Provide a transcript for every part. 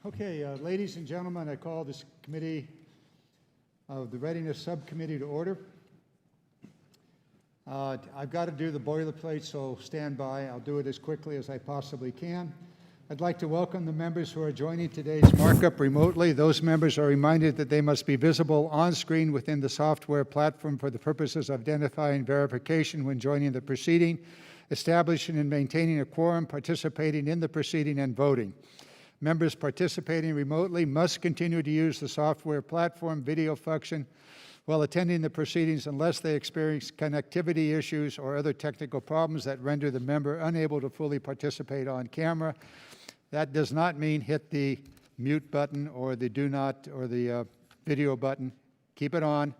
Okay, ladies and gentlemen, I call this committee of the Readiness Subcommittee to order. I've got to do the boilerplate, so stand by. I'll do it as quickly as I possibly can. I'd like to welcome the members who are joining today's markup remotely. Those members are reminded that they must be visible on screen within the software platform for the purposes of identifying verification when joining the proceeding, establishing and maintaining a quorum, participating in the proceeding, and voting. Members participating remotely must continue to use the software platform video function while attending the proceedings unless they experience connectivity issues or other technical problems that render the member unable to fully participate on camera. That does not mean hit the mute button or the do not or the video button. Keep it on.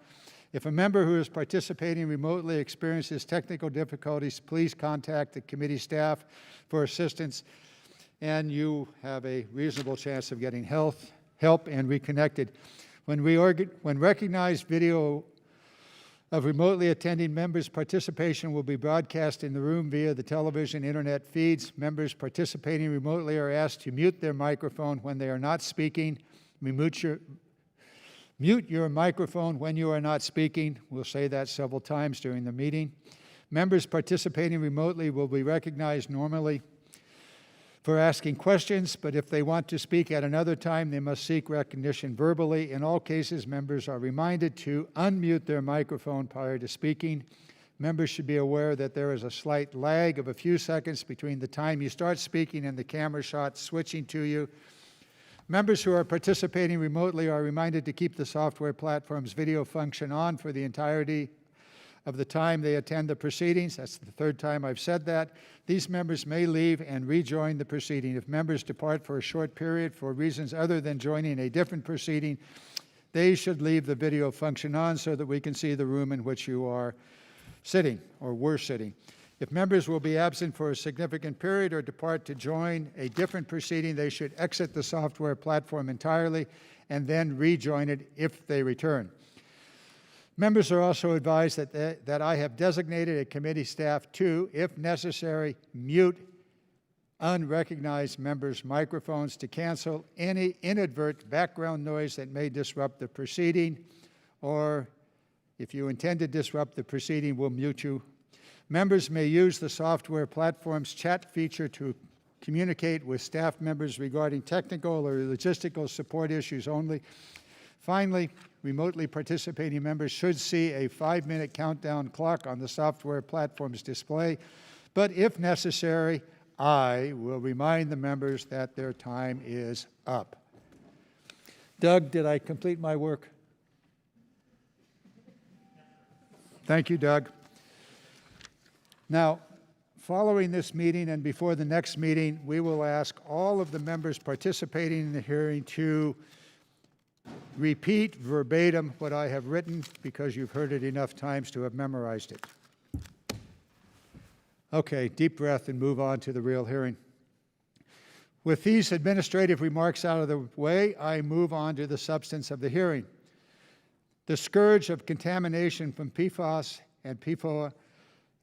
If a member who is participating remotely experiences technical difficulties, please contact the committee staff for assistance, and you have a reasonable chance of getting help and reconnected. When recognized video of remotely attending members' participation will be broadcast in the room via the television internet feeds. Members participating remotely are asked to mute their microphone when they are not speaking. Mute your microphone when you are not speaking. We'll say that several times during the meeting. Members participating remotely will be recognized normally for asking questions, but if they want to speak at another time, they must seek recognition verbally. In all cases, members are reminded to unmute their microphone prior to speaking. Members should be aware that there is a slight lag of a few seconds between the time you start speaking and the camera shot switching to you. Members who are participating remotely are reminded to keep the software platform's video function on for the entirety of the time they attend the proceedings. That's the third time I've said that. These members may leave and rejoin the proceeding. If members depart for a short period for reasons other than joining a different proceeding, they should leave the video function on so that we can see the room in which you are sitting or were sitting. If members will be absent for a significant period or depart to join a different proceeding, they should exit the software platform entirely and then rejoin it if they return. Members are also advised that I have designated a committee staff to, if necessary, mute unrecognized members' microphones to cancel any inadvertent background noise that may disrupt the proceeding, or if you intend to disrupt the proceeding, we'll mute you. Members may use the software platform's chat feature to communicate with staff members regarding technical or logistical support issues only. Finally, remotely participating members should see a 5-minute countdown clock on the software platform's display, but if necessary, I will remind the members that their time is up. Doug, did I complete my work? Thank you, Doug. Now, following this meeting and before the next meeting, we will ask all of the members participating in the hearing to repeat verbatim what I have written because you've heard it enough times to have memorized it. Okay, deep breath and move on to the real hearing. With these administrative remarks out of the way, I move on to the substance of the hearing. The scourge of contamination from Pfas and PFOA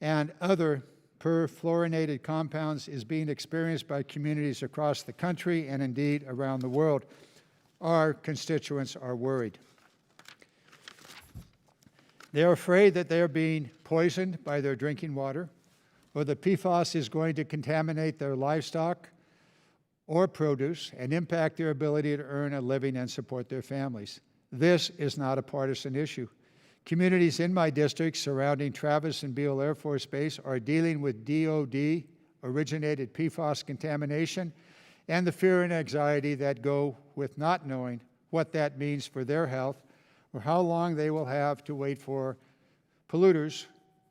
and other perfluorinated compounds is being experienced by communities across the country and indeed around the world. Our constituents are worried. They are afraid that they are being poisoned by their drinking water, or the PFAS is going to contaminate their livestock or produce and impact their ability to earn a living and support their families. This is not a partisan issue. Communities in my district surrounding Travis and Beale Air Force Base are dealing with DOD-originated PFAS contamination and the fear and anxiety that go with not knowing what that means for their health or how long they will have to wait for polluters,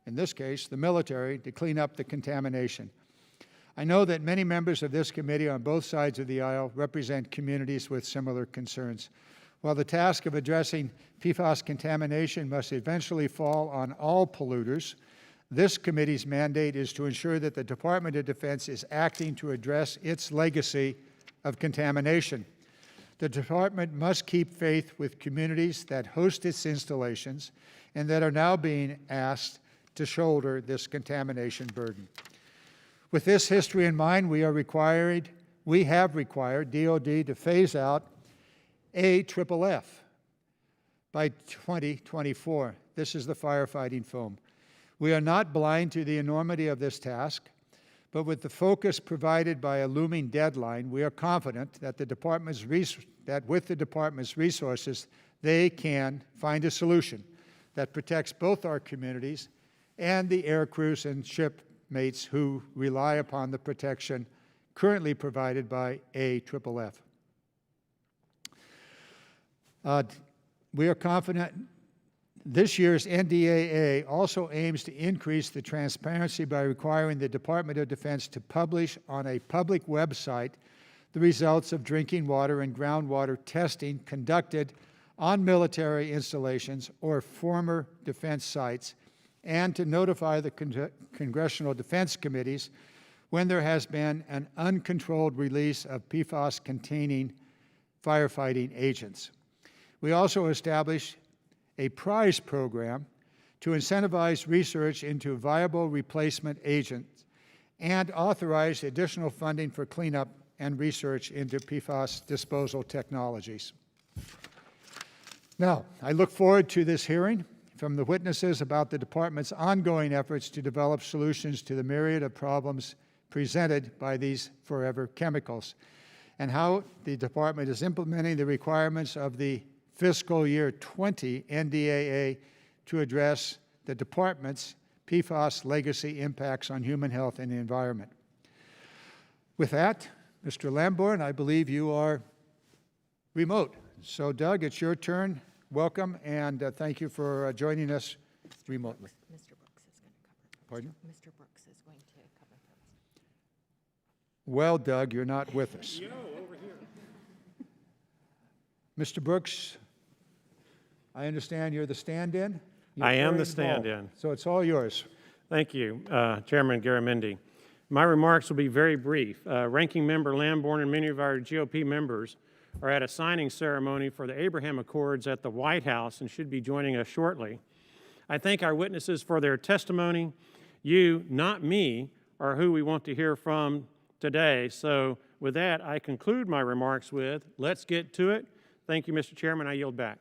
in this case the military, to clean up the contamination. I know that many members of this committee on both sides of the aisle represent communities with similar concerns. While the task of addressing PFAS contamination must eventually fall on all polluters, this committee's mandate is to ensure that the Department of Defense is acting to address its legacy of contamination. The department must keep faith with communities that host its installations and that are now being asked to shoulder this contamination burden. With this history in mind, we are required we have required DOD to phase out AFFF by 2024. This is the firefighting foam. We are not blind to the enormity of this task, but with the focus provided by a looming deadline, we are confident that with the Department's resources, they can find a solution that protects both our communities and the air crews and shipmates who rely upon the protection currently provided by AFFF. We are confident this year's NDAA also aims to increase the transparency by requiring the Department of Defense to publish on a public website the results of drinking water and groundwater testing conducted on military installations or former defense sites, and to notify the Congressional Defense Committees when there has been an uncontrolled release of PFAS-containing firefighting agents. We also established a prize program to incentivize research into viable replacement agents and authorize additional funding for cleanup and research into PFAS disposal technologies. Now, I look forward to this hearing from the witnesses about the Department's ongoing efforts to develop solutions to the myriad of problems presented by these forever chemicals, and how the Department is implementing the requirements of the fiscal year 20 NDAA to address the Department's PFAS legacy impacts on human health and the environment. With that, Mr. Lamborn, I believe you are remote. So, Doug, it's your turn. Welcome, and thank you for joining us remotely. Mr. Brooks is going to cover. Pardon? Mr. Brooks is going to cover for us. Well, Doug, you're not with us. Yo, over here. Mr. Brooks, I understand you're the stand-in? I am the stand-in. So it's all yours. Thank you, Chairman Garamendi. My remarks will be very brief. Ranking Member Lamborn and many of our GOP members are at a signing ceremony for the Abraham Accords at the White House and should be joining us shortly. I thank our witnesses for their testimony. You, not me, are who we want to hear from today. So with that, I conclude my remarks with, let's get to it. Thank you, Mr. Chairman. I yield back.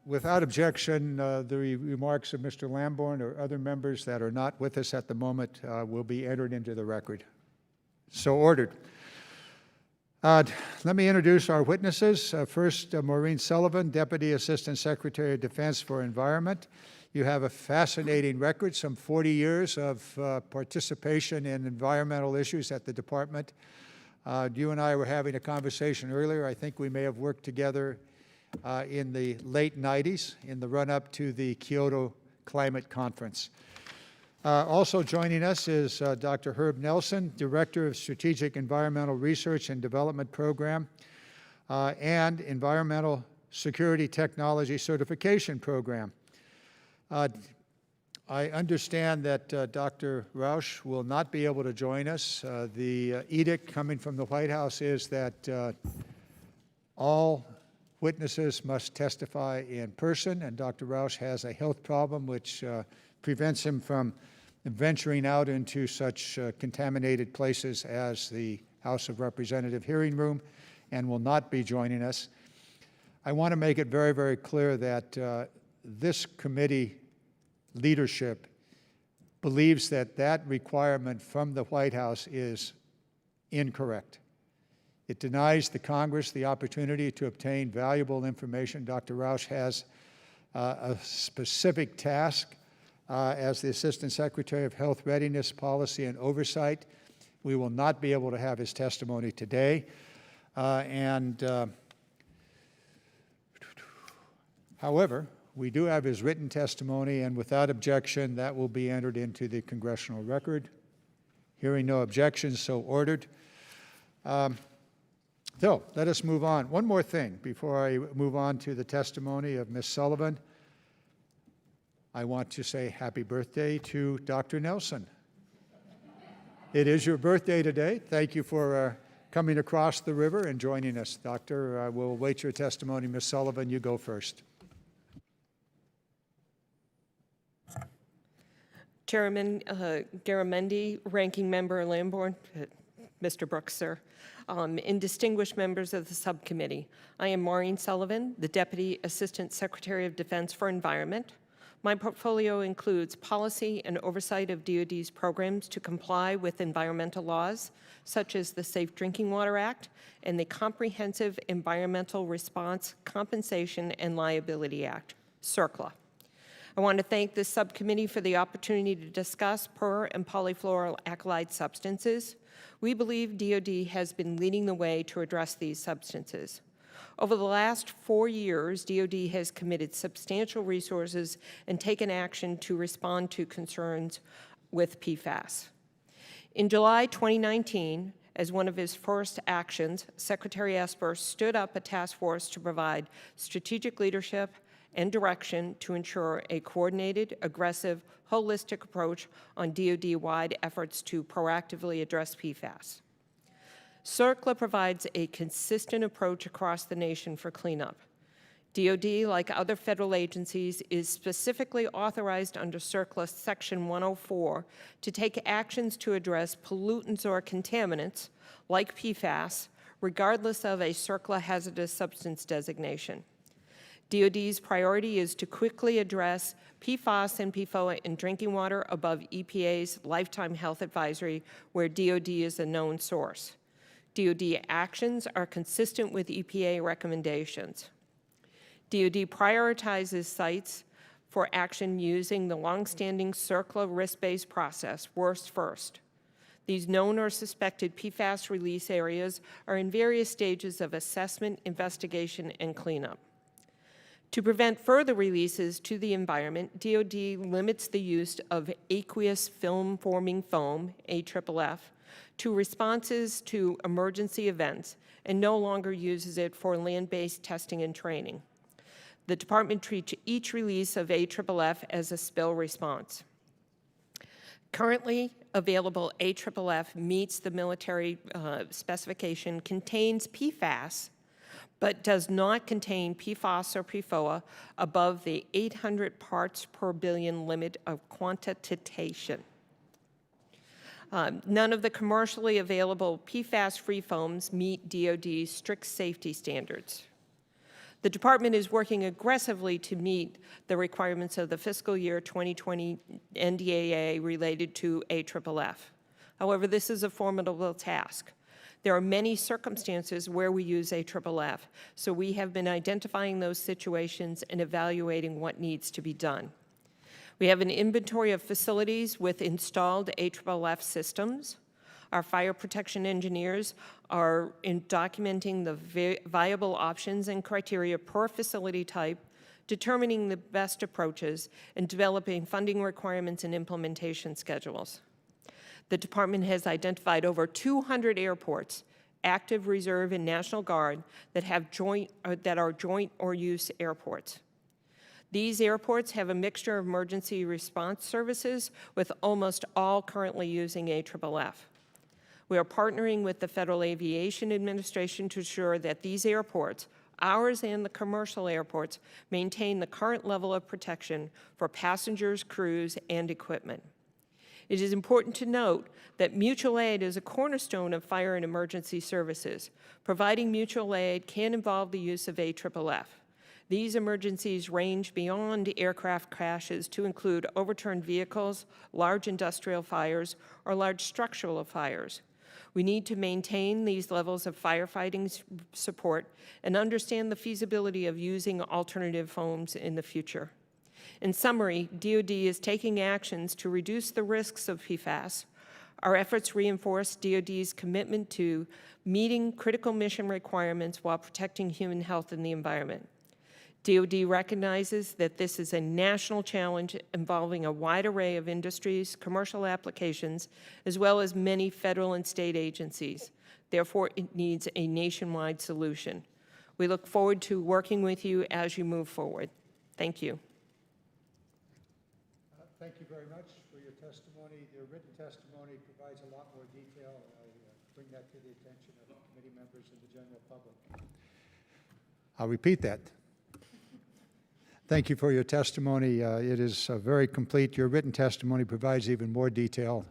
Without objection, the remarks of Mr. Lamborn or other members that are not with us at the moment will be entered into the record. So ordered. Let me introduce our witnesses. First, Maureen Sullivan, Deputy Assistant Secretary of Defense for Environment. You have a fascinating record, some 40 years of participation in environmental issues at the department. You and I were having a conversation earlier. I think we may have worked together in the late 90s in the run-up to the Kyoto Climate Conference. Also joining us is Dr. Herb Nelson, Director of Strategic Environmental Research and Development Program and Environmental Security Technology Certification Program. I understand that Dr. Rausch will not be able to join us. The edict coming from the White House is that all witnesses must testify in person, and Dr. Rausch has a health problem which prevents him from venturing out into such contaminated places as the House of Representatives hearing room and will not be joining us. I want to make it very, very clear that this committee leadership believes that that requirement from the White House is incorrect. It denies the Congress the opportunity to obtain valuable information. Dr. Rausch has a specific task as the Assistant Secretary of Health Readiness, Policy, and Oversight. We will not be able to have his testimony today. However, we do have his written testimony, and without objection, that will be entered into the congressional record. Hearing no objections, so ordered. So let us move on. One more thing before I move on to the testimony of Ms. Sullivan. I want to say happy birthday to Dr. Nelson. It is your birthday today. Thank you for coming across the river and joining us, Doctor. We'll await your testimony. Ms. Sullivan, you go first. Chairman Garamendi, Ranking Member Lamborn, Mr. Brooks, sir, and distinguished members of the subcommittee. I am Maureen Sullivan, the Deputy Assistant Secretary of Defense for Environment. My portfolio includes policy and oversight of DOD's programs to comply with environmental laws, such as the Safe Drinking Water Act and the Comprehensive Environmental Response, Compensation, and Liability Act, CERCLA. I want to thank this subcommittee for the opportunity to discuss per- and polyfluoroalkyl substances. We believe DOD has been leading the way to address these substances. Over the last 4 years, DOD has committed substantial resources and taken action to respond to concerns with PFAS. In July 2019, as one of his first actions, Secretary Esper stood up a task force to provide strategic leadership and direction to ensure a coordinated, aggressive, holistic approach on DOD-wide efforts to proactively address PFAS. CERCLA provides a consistent approach across the nation for cleanup. DOD, like other federal agencies, is specifically authorized under CERCLA Section 104 to take actions to address pollutants or contaminants, like PFAS, regardless of a CERCLA hazardous substance designation. DOD's priority is to quickly address PFAS and PFOA in drinking water above EPA's lifetime health advisory, where DOD is a known source. DOD actions are consistent with EPA recommendations. DOD prioritizes sites for action using the longstanding CERCLA risk-based process, worst first. These known or suspected PFAS release areas are in various stages of assessment, investigation, and cleanup. To prevent further releases to the environment, DOD limits the use of aqueous film-forming foam, AFFF, to responses to emergency events and no longer uses it for land-based testing and training. The department treats each release of AFFF as a spill response. Currently available AFFF meets the military specification, contains PFAS, but does not contain PFAS or PFOA above the 800 parts per billion limit of quantitation. None of the commercially available PFAS-free foams meet DOD's strict safety standards. The department is working aggressively to meet the requirements of the fiscal year 2020 NDAA related to AFFF. However, this is a formidable task. There are many circumstances where we use AFFF, so we have been identifying those situations and evaluating what needs to be done. We have an inventory of facilities with installed AFFF systems. Our fire protection engineers are documenting the viable options and criteria per facility type, determining the best approaches, and developing funding requirements and implementation schedules. The department has identified over 200 airports, active reserve and National Guard, that are joint or use airports. These airports have a mixture of emergency response services, with almost all currently using AFFF. We are partnering with the Federal Aviation Administration to ensure that these airports, ours and the commercial airports, maintain the current level of protection for passengers, crews, and equipment. It is important to note that mutual aid is a cornerstone of fire and emergency services. Providing mutual aid can involve the use of AFFF. These emergencies range beyond aircraft crashes to include overturned vehicles, large industrial fires, or large structural fires. We need to maintain these levels of firefighting support and understand the feasibility of using alternative foams in the future. In summary, DOD is taking actions to reduce the risks of PFAS. Our efforts reinforce DOD's commitment to meeting critical mission requirements while protecting human health and the environment. DOD recognizes that this is a national challenge involving a wide array of industries, commercial applications, as well as many federal and state agencies. Therefore, it needs a nationwide solution. We look forward to working with you as you move forward. Thank you. Thank you very much for your testimony. Your written testimony provides a lot more detail. I bring that to the attention of committee members and the general public. I'll repeat that. Thank you for your testimony. It is very complete. Your written testimony provides even more detail,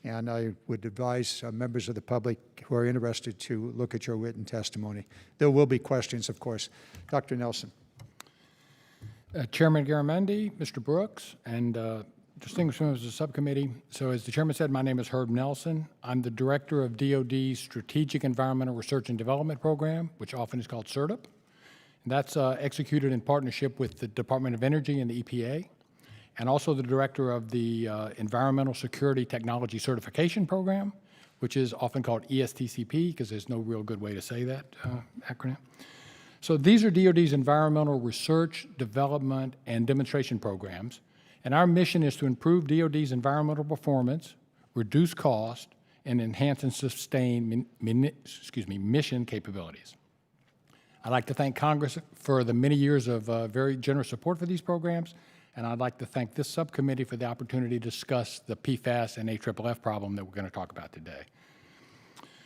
and I would advise members of the public who are interested to look at your written testimony. There will be questions, of course. Dr. Nelson. Chairman Garamendi, Mr. Brooks, and distinguished members of the subcommittee. So as the chairman said, my name is Herb Nelson. I'm the director of DOD's Strategic Environmental Research and Development Program, which often is called SERDP. And that's executed in partnership with the Department of Energy and the EPA, and also the director of the Environmental Security Technology Certification Program, which is often called ESTCP, because there's no real good way to say that acronym. So these are DOD's environmental research, development, and demonstration programs, and our mission is to improve DOD's environmental performance, reduce cost, and enhance and sustain mission capabilities. I'd like to thank Congress for the many years of very generous support for these programs, and I'd like to thank this subcommittee for the opportunity to discuss the PFAS and AFFF problem that we're going to talk about today.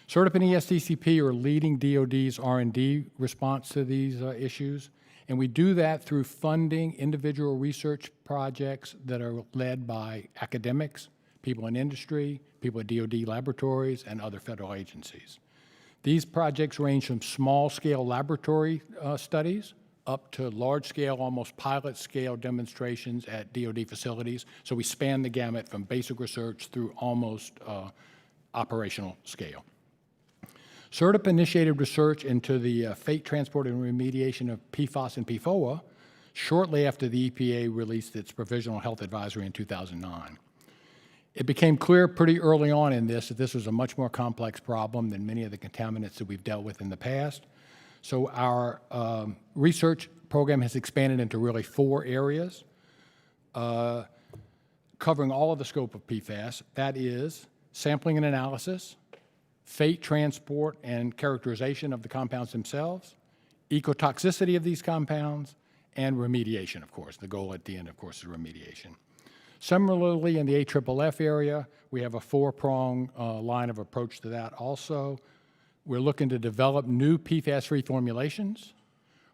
SERDP and ESTCP are leading DOD's R&D response to these issues, and we do that through funding individual research projects that are led by academics, people in industry, people at DOD laboratories, and other federal agencies. These projects range from small-scale laboratory studies up to large-scale, almost pilot-scale demonstrations at DOD facilities. So we span the gamut from basic research through almost operational scale. SERDP initiated research into the fate, transport, and remediation of PFAS and PFOA shortly after the EPA released its provisional health advisory in 2009. It became clear pretty early on in this that this was a much more complex problem than many of the contaminants that we've dealt with in the past. So our research program has expanded into really 4 areas, covering all of the scope of PFAS. That is sampling and analysis, fate, transport, and characterization of the compounds themselves, ecotoxicity of these compounds, and remediation, of course. The goal at the end, of course, is remediation. Similarly, in the AFFF area, we have a 4-prong line of approach to that also. We're looking to develop new PFAS-free formulations.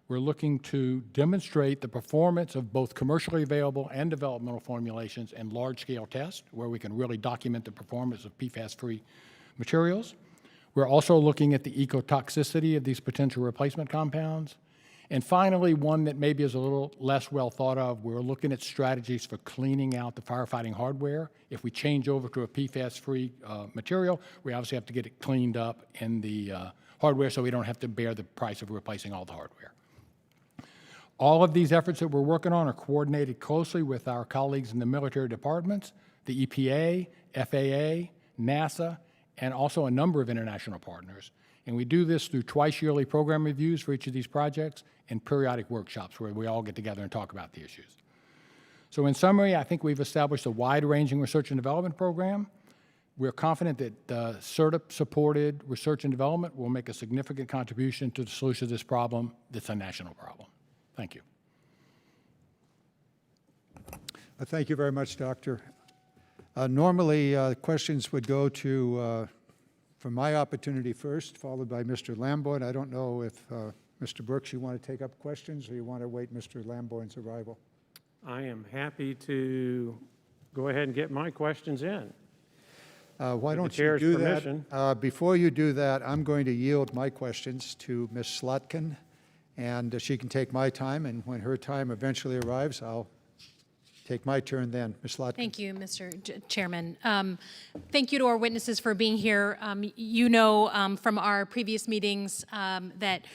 We're looking to demonstrate the performance of both commercially available and developmental formulations in large-scale tests, where we can really document the performance of PFAS-free materials. We're also looking at the ecotoxicity of these potential replacement compounds. And finally, one that maybe is a little less well thought of, we're looking at strategies for cleaning out the firefighting hardware. If we change over to a PFAS-free material, we obviously have to get it cleaned up in the hardware so we don't have to bear the price of replacing all the hardware. All of these efforts that we're working on are coordinated closely with our colleagues in the military departments, the EPA, FAA, NASA, and also a number of international partners. And we do this through twice-yearly program reviews for each of these projects and periodic workshops where we all get together and talk about the issues. So in summary, I think we've established a wide-ranging research and development program. We're confident that SERDP-supported research and development will make a significant contribution to the solution of this problem that's a national problem. Thank you. Thank you very much, Doctor. Normally, questions would go to, for my opportunity first, followed by Mr. Lamborn. I don't know if, Mr. Brooks, you want to take up questions, or you want to wait Mr. Lamborn's arrival? I am happy to go ahead and get my questions in. Why don't you chair's do permission. that? Before you do that, I'm going to yield my questions to Ms. Slotkin, and she can take my time, and when her time eventually arrives, I'll take my turn then. Ms. Slotkin. Thank you, Mr. Chairman. Thank you to our witnesses for being here. You know from our previous meetings that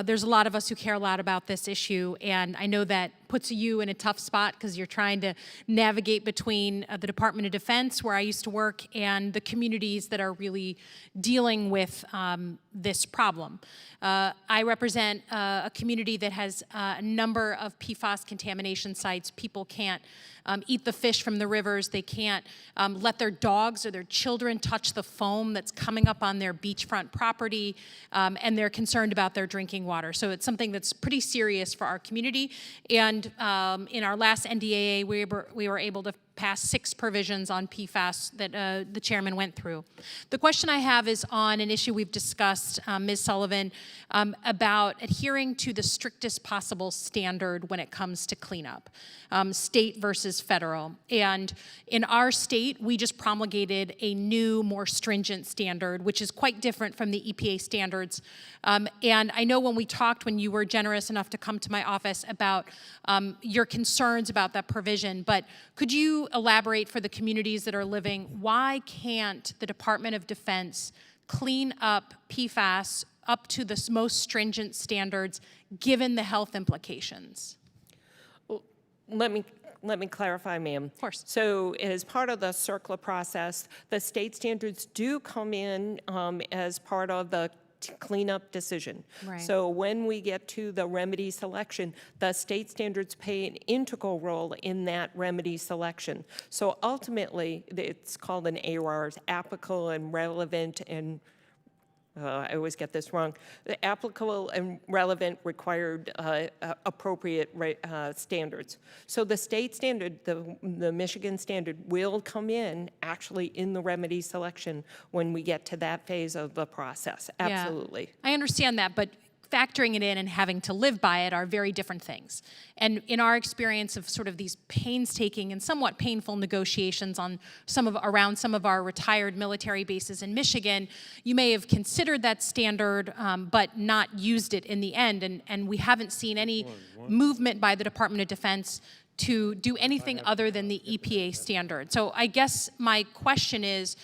there's a lot of us who care a lot about this issue, and I know that puts you in a tough spot because you're trying to navigate between the Department of Defense, where I used to work, and the communities that are really dealing with this problem. I represent a community that has a number of PFAS contamination sites. People can't eat the fish from the rivers. They can't let their dogs or their children touch the foam that's coming up on their beachfront property, and they're concerned about their drinking water. So it's something that's pretty serious for our community. And in our last NDAA, we were able to past 6 provisions on PFAS that the chairman went through. The question I have is on an issue we've discussed, Ms. Sullivan, about adhering to the strictest possible standard when it comes to cleanup, state versus federal. And in our state, we just promulgated a new, more stringent standard, which is quite different from the EPA standards. And I know when we talked, when you were generous enough to come to my office about your concerns about that provision, but could you elaborate for the communities that are living, why can't the Department of Defense clean up PFAS up to the most stringent standards, given the health implications? Well, let me clarify, ma'am. Of course. So as part of the CERCLA process, the state standards do come in as part of the cleanup decision. Right. So when we get to the remedy selection, the state standards play an integral role in that remedy selection. So ultimately, it's called an ARR, applicable and relevant and I always get this wrong. The applicable and relevant required appropriate standards. So the state standard, the Michigan standard, will come in actually in the remedy selection when we get to that phase of the process. Absolutely. Yeah, I understand that, but factoring it in and having to live by it are very different things. And in our experience of sort of these painstaking and somewhat painful negotiations on around some of our retired military bases in Michigan, you may have considered that standard, but not used it in the end. And we haven't seen any movement by the Department of Defense to do anything other than the EPA standard. So I guess my question is,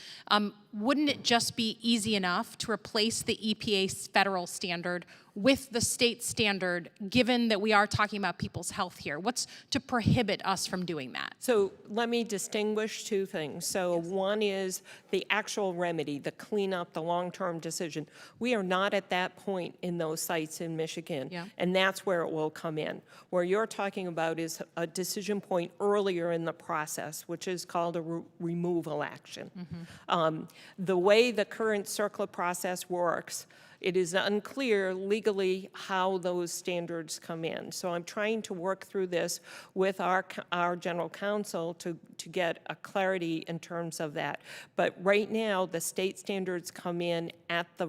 wouldn't it just be easy enough to replace the EPA federal standard with the state standard, given that we are talking about people's health here? What's to prohibit us from doing that? So let me distinguish 2 things. So one is the actual remedy, the cleanup, the long-term decision. We are not at that point in those sites in Michigan, and that's where it will come in. Where you're talking about is a decision point earlier in the process, which is called a removal action. The way the current CERCLA process works, it is unclear legally how those standards come in. So I'm trying to work through this with our general counsel to get a clarity in terms of that. But right now, the state standards come in at the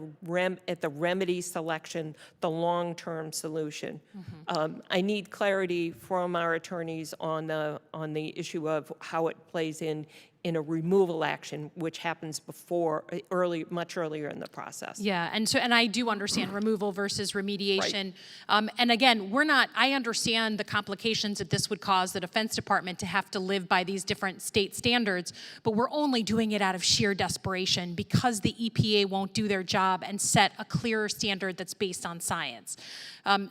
remedy selection, the long-term solution. I need clarity from our attorneys on the issue of how it plays in a removal action, which happens much earlier in the process. Yeah, and I do understand removal versus remediation. Right. And again, I understand the complications that this would cause the Defense Department to have to live by these different state standards, but we're only doing it out of sheer desperation because the EPA won't do their job and set a clearer standard that's based on science.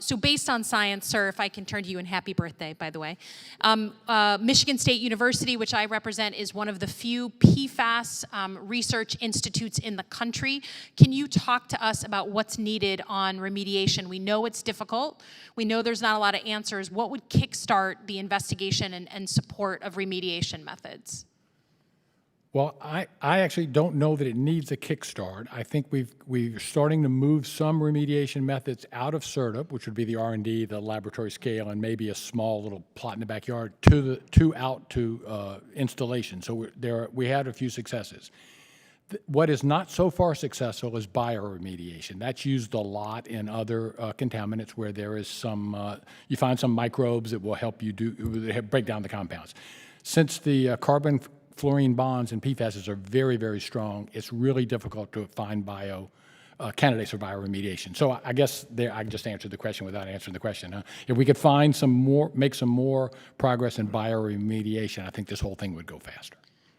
So based on science, sir, if I can turn to you, and happy birthday, by the way. Michigan State University, which I represent, is one of the few PFAS research institutes in the country. Can you talk to us about what's needed on remediation? We know it's difficult. We know there's not a lot of answers. What would kickstart the investigation and support of remediation methods? Well, I actually don't know that it needs a kickstart. I think we're starting to move some remediation methods out of CERDIP, which would be the R&D, the laboratory scale, and maybe a small little plot in the backyard, out to installation. So we had a few successes. What is not so far successful is bioremediation. That's used a lot in other contaminants where there is you find some microbes that will help you break down the compounds. Since the carbon fluorine bonds and PFAS are very, very strong, it's really difficult to find candidates for bioremediation. So I guess I just answered the question without answering the question. Huh? If we could find make some more progress in bioremediation, I think this whole thing would go faster.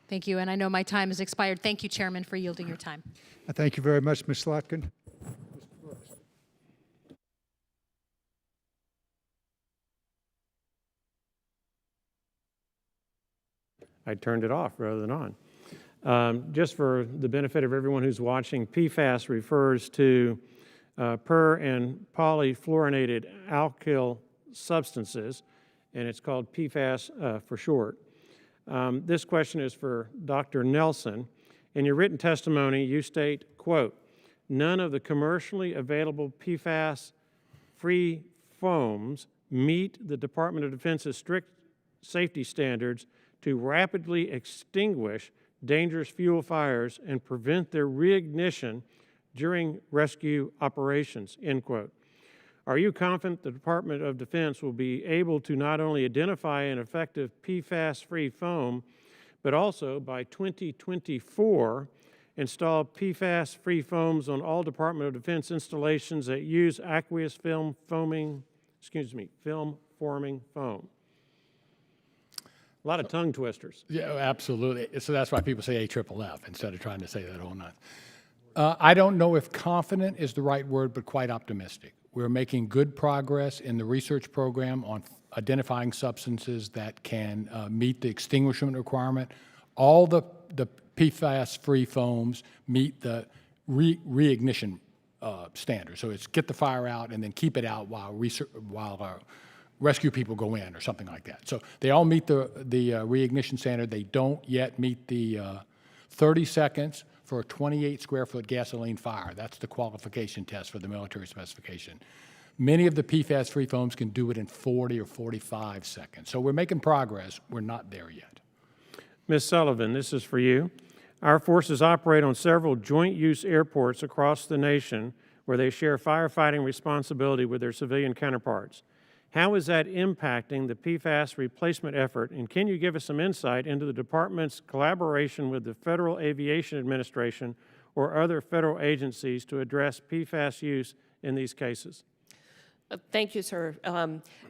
Thank you, and I know my time has expired. Thank you, Chairman, for yielding your time. Thank you very much, Ms. Slotkin. I turned it off rather than on. Just for the benefit of everyone who's watching, PFAS refers to per- and polyfluorinated alkyl substances, and it's called PFAS for short. This question is for Dr. Nelson. In your written testimony, you state, quote, none of the commercially available PFAS-free foams meet the Department of Defense's strict safety standards to rapidly extinguish dangerous fuel fires and prevent their reignition during rescue operations," end quote. Are you confident the Department of Defense will be able to not only identify an effective PFAS-free foam, but also by 2024 install PFAS-free foams on all Department of Defense installations that use aqueous film forming foam? A lot of tongue twisters. Yeah, absolutely. So that's why people say AFFF instead of trying to say that whole nine. I don't know if confident is the right word, but quite optimistic. We're making good progress in the research program on identifying substances that can meet the extinguishment requirement. All the PFAS-free foams meet the reignition standard. So it's get the fire out and then keep it out while rescue people go in or something like that. So they all meet the reignition standard. They don't yet meet the 30 seconds for a 28 square foot gasoline fire. That's the qualification test for the military specification. Many of the PFAS-free foams can do it in 40 or 45 seconds. So we're making progress. We're not there yet. Ms. Sullivan, this is for you. Our forces operate on several joint-use airports across the nation where they share firefighting responsibility with their civilian counterparts. How is that impacting the PFAS replacement effort, and can you give us some insight into the Department's collaboration with the Federal Aviation Administration or other federal agencies to address PFAS use in these cases? Thank you, sir.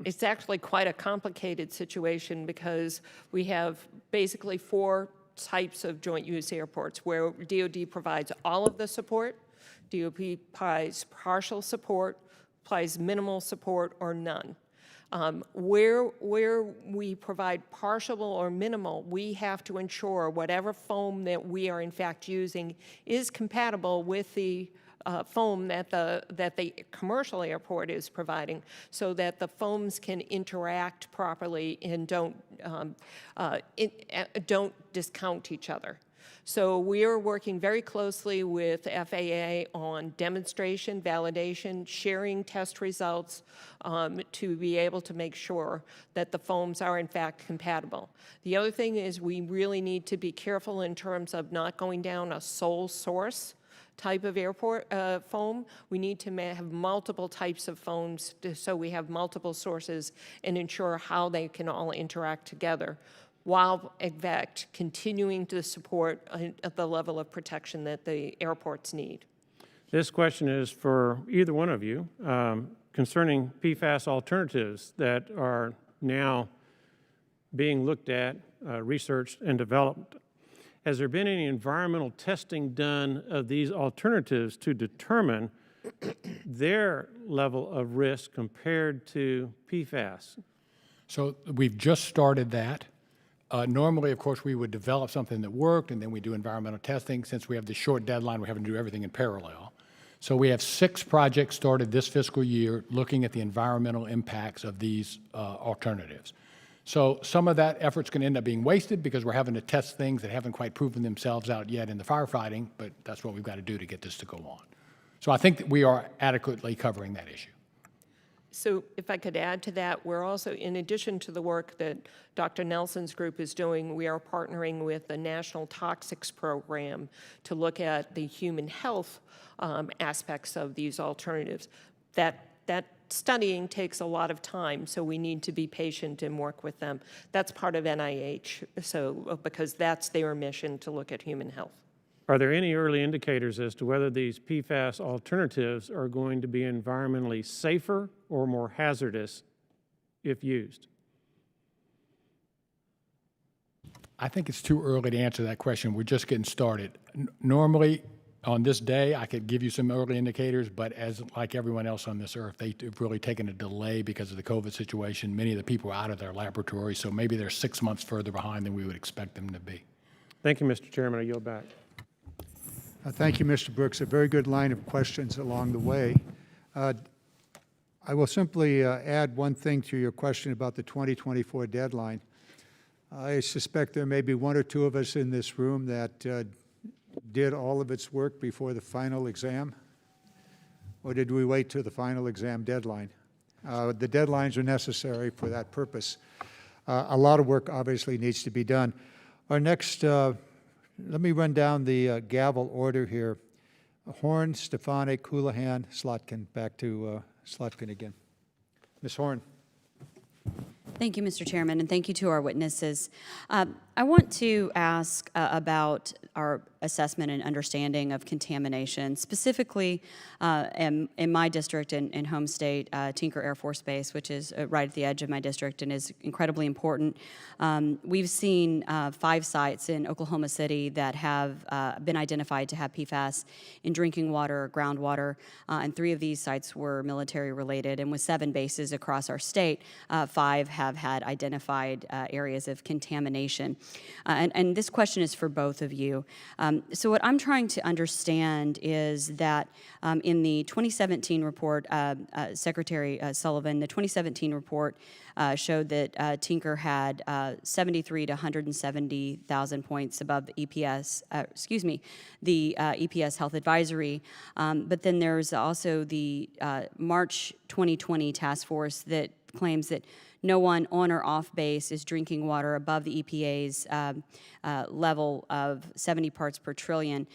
It's actually quite a complicated situation because we have basically 4 types of joint-use airports where DOD provides all of the support, DOD provides partial support, provides minimal support, or none. Where we provide partial or minimal, we have to ensure whatever foam that we are in fact using is compatible with the foam that the commercial airport is providing, so that the foams can interact properly and don't discount each other. So we are working very closely with FAA on demonstration, validation, sharing test results to be able to make sure that the foams are in fact compatible. The other thing is we really need to be careful in terms of not going down a sole source type of airport foam. We need to have multiple types of foams so we have multiple sources and ensure how they can all interact together, while in fact continuing to support at the level of protection that the airports need. This question is for either one of you concerning PFAS alternatives that are now being looked at, researched, and developed. Has there been any environmental testing done of these alternatives to determine their level of risk compared to PFAS? So we've just started that. Normally, of course, we would develop something that worked, and then we do environmental testing. Since we have the short deadline, we're having to do everything in parallel. So we have 6 projects started this fiscal year looking at the environmental impacts of these alternatives. So some of that effort's going to end up being wasted because we're having to test things that haven't quite proven themselves out yet in the firefighting, but that's what we've got to do to get this to go on. So I think that we are adequately covering that issue. So if I could add to that, we're also, in addition to the work that Dr. Nelson's group is doing, we are partnering with the National Toxics Program to look at the human health aspects of these alternatives. That studying takes a lot of time, so we need to be patient and work with them. That's part of NIH, so because that's their mission to look at human health. Are there any early indicators as to whether these PFAS alternatives are going to be environmentally safer or more hazardous if used? I think it's too early to answer that question. We're just getting started. Normally, on this day, I could give you some early indicators, but as like everyone else on this earth, they've really taken a delay because of the COVID situation. Many of the people are out of their laboratories, so maybe they're 6 months further behind than we would expect them to be. Thank you, Mr. Chairman. I yield back. Thank you, Mr. Brooks. A very good line of questions along the way. I will simply add one thing to your question about the 2024 deadline. I suspect there may be 1 or 2 of us in this room that did all of its work before the final exam, or did we wait till the final exam deadline? The deadlines are necessary for that purpose. a lot of work obviously needs to be done. Our next, let me run down the gavel order here. Horn, Stefanik, Houlihan, Slotkin. Back to Slotkin again. Ms. Horn. Thank you, Mr. Chairman, and thank you to our witnesses. I want to ask about our assessment and understanding of contamination, specifically in my district and home state, Tinker Air Force Base, which is right at the edge of my district and is incredibly important. We've seen 5 sites in Oklahoma City that have been identified to have PFAS in drinking water or groundwater, and 3 of these sites were military related. And with 7 bases across our state, 5 have had identified areas of contamination. And this question is for both of you. So what I'm trying to understand is that in the 2017 report, Secretary Sullivan, the 2017 report showed that Tinker had 73 to 170,000 points above the EPS, the EPS Health Advisory. But then there's also the March 2020 task force that claims that no one on or off base is drinking water above the EPA's level of 70 parts per trillion.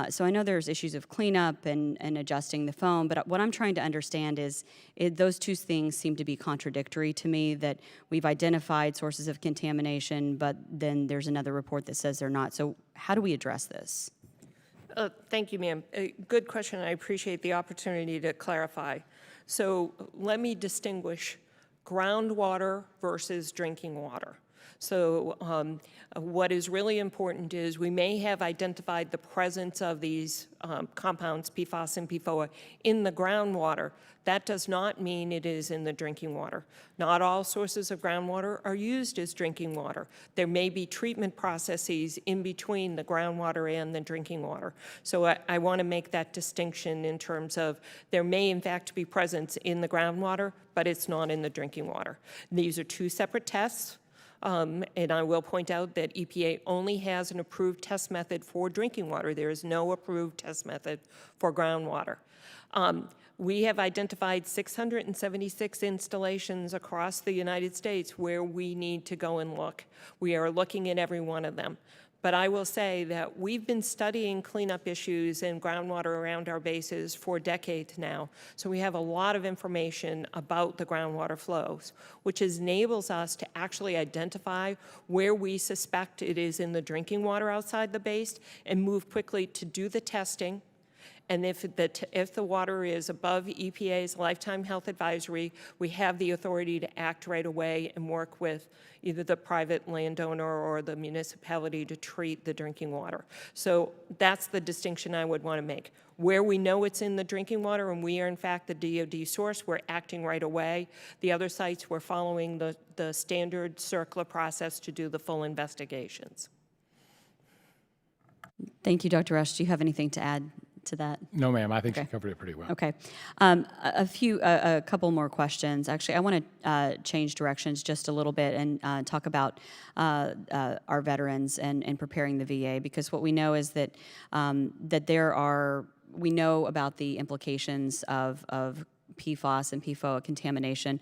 So I know there's issues of cleanup and adjusting the foam, but what I'm trying to understand is those 2 things seem to be contradictory to me, that we've identified sources of contamination, but then there's another report that says they're not. So how do we address this? Thank you, ma'am. Good question. I appreciate the opportunity to clarify. So let me distinguish groundwater versus drinking water. So what is really important is we may have identified the presence of these compounds, PFAS and PFOA, in the groundwater. That does not mean it is in the drinking water. Not all sources of groundwater are used as drinking water. There may be treatment processes in between the groundwater and the drinking water. So I want to make that distinction in terms of there may in fact be presence in the groundwater, but it's not in the drinking water. These are 2 separate tests. And I will point out that EPA only has an approved test method for drinking water. There is no approved test method for groundwater. We have identified 676 installations across the United States where we need to go and look. We are looking at every one of them. But I will say that we've been studying cleanup issues in groundwater around our bases for decades now. So we have a lot of information about the groundwater flows, which enables us to actually identify where we suspect it is in the drinking water outside the base and move quickly to do the testing. And if the water is above EPA's lifetime health advisory, we have the authority to act right away and work with either the private landowner or the municipality to treat the drinking water. So that's the distinction I would want to make. Where we know it's in the drinking water and we are in fact the DOD source, we're acting right away. The other sites, we're following the standard CERCLA process to do the full investigations. Thank you, Dr. Rush. Do you have anything to add to that? No, ma'am, I think she covered it pretty well. Okay. A couple more questions. Actually, I want to change directions just a little bit and talk about our veterans and preparing the VA, because what we know is that we know about the implications of PFAS and PFOA contamination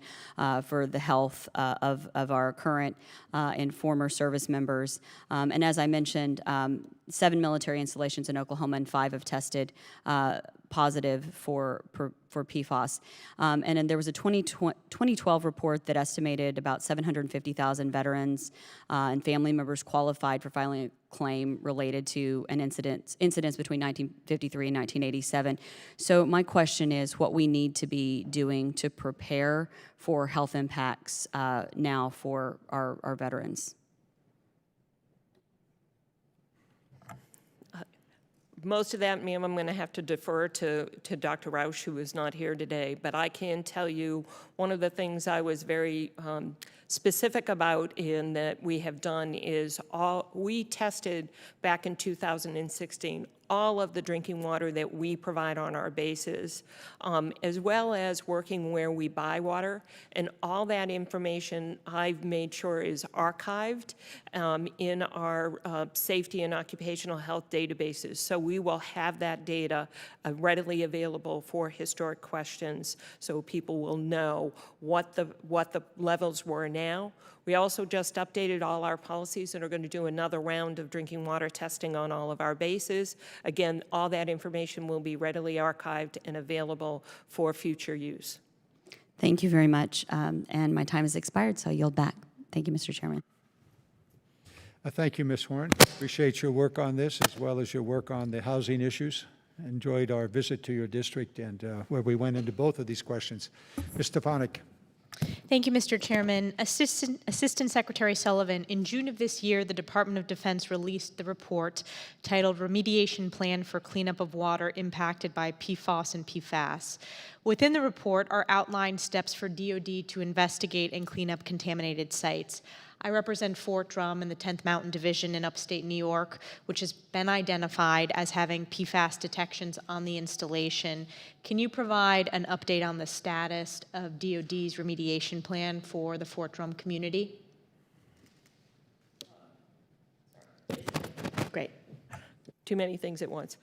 for the health of our current and former service members. And as I mentioned, 7 military installations in Oklahoma and 5 have tested positive for PFAS. And then there was a 2012 report that estimated about 750,000 veterans and family members qualified for filing a claim related to an incidents between 1953 and 1987. So my question is what we need to be doing to prepare for health impacts now for our veterans. Most of that, ma'am, I'm going to have to defer to Dr. Rausch, who is not here today. But I can tell you one of the things I was very specific about in that we have done is we tested back in 2016 all of the drinking water that we provide on our bases, as well as working where we buy water. And all that information I've made sure is archived in our safety and occupational health databases. So we will have that data readily available for historic questions, so people will know what the levels were now. We also just updated all our policies and are going to do another round of drinking water testing on all of our bases. Again, all that information will be readily archived and available for future use. Thank you very much. And my time has expired, so I yield back. Thank you, Mr. Chairman. Thank you, Ms. Horn. Appreciate your work on this as well as your work on the housing issues. Enjoyed our visit to your district and where we went into both of these questions. Ms. Stefanik. Thank you, Mr. Chairman. Assistant Secretary Sullivan, in June of this year, the Department of Defense released the report titled Remediation Plan for Cleanup of Water Impacted by PFAS and Pfas. Within the report are outlined steps for DOD to investigate and clean up contaminated sites. I represent Fort Drum in the 10th Mountain Division in upstate New York, which has been identified as having PFAS detections on the installation. Can you provide an update on the status of DOD's remediation plan for the Fort Drum community? Great. Too many things at once.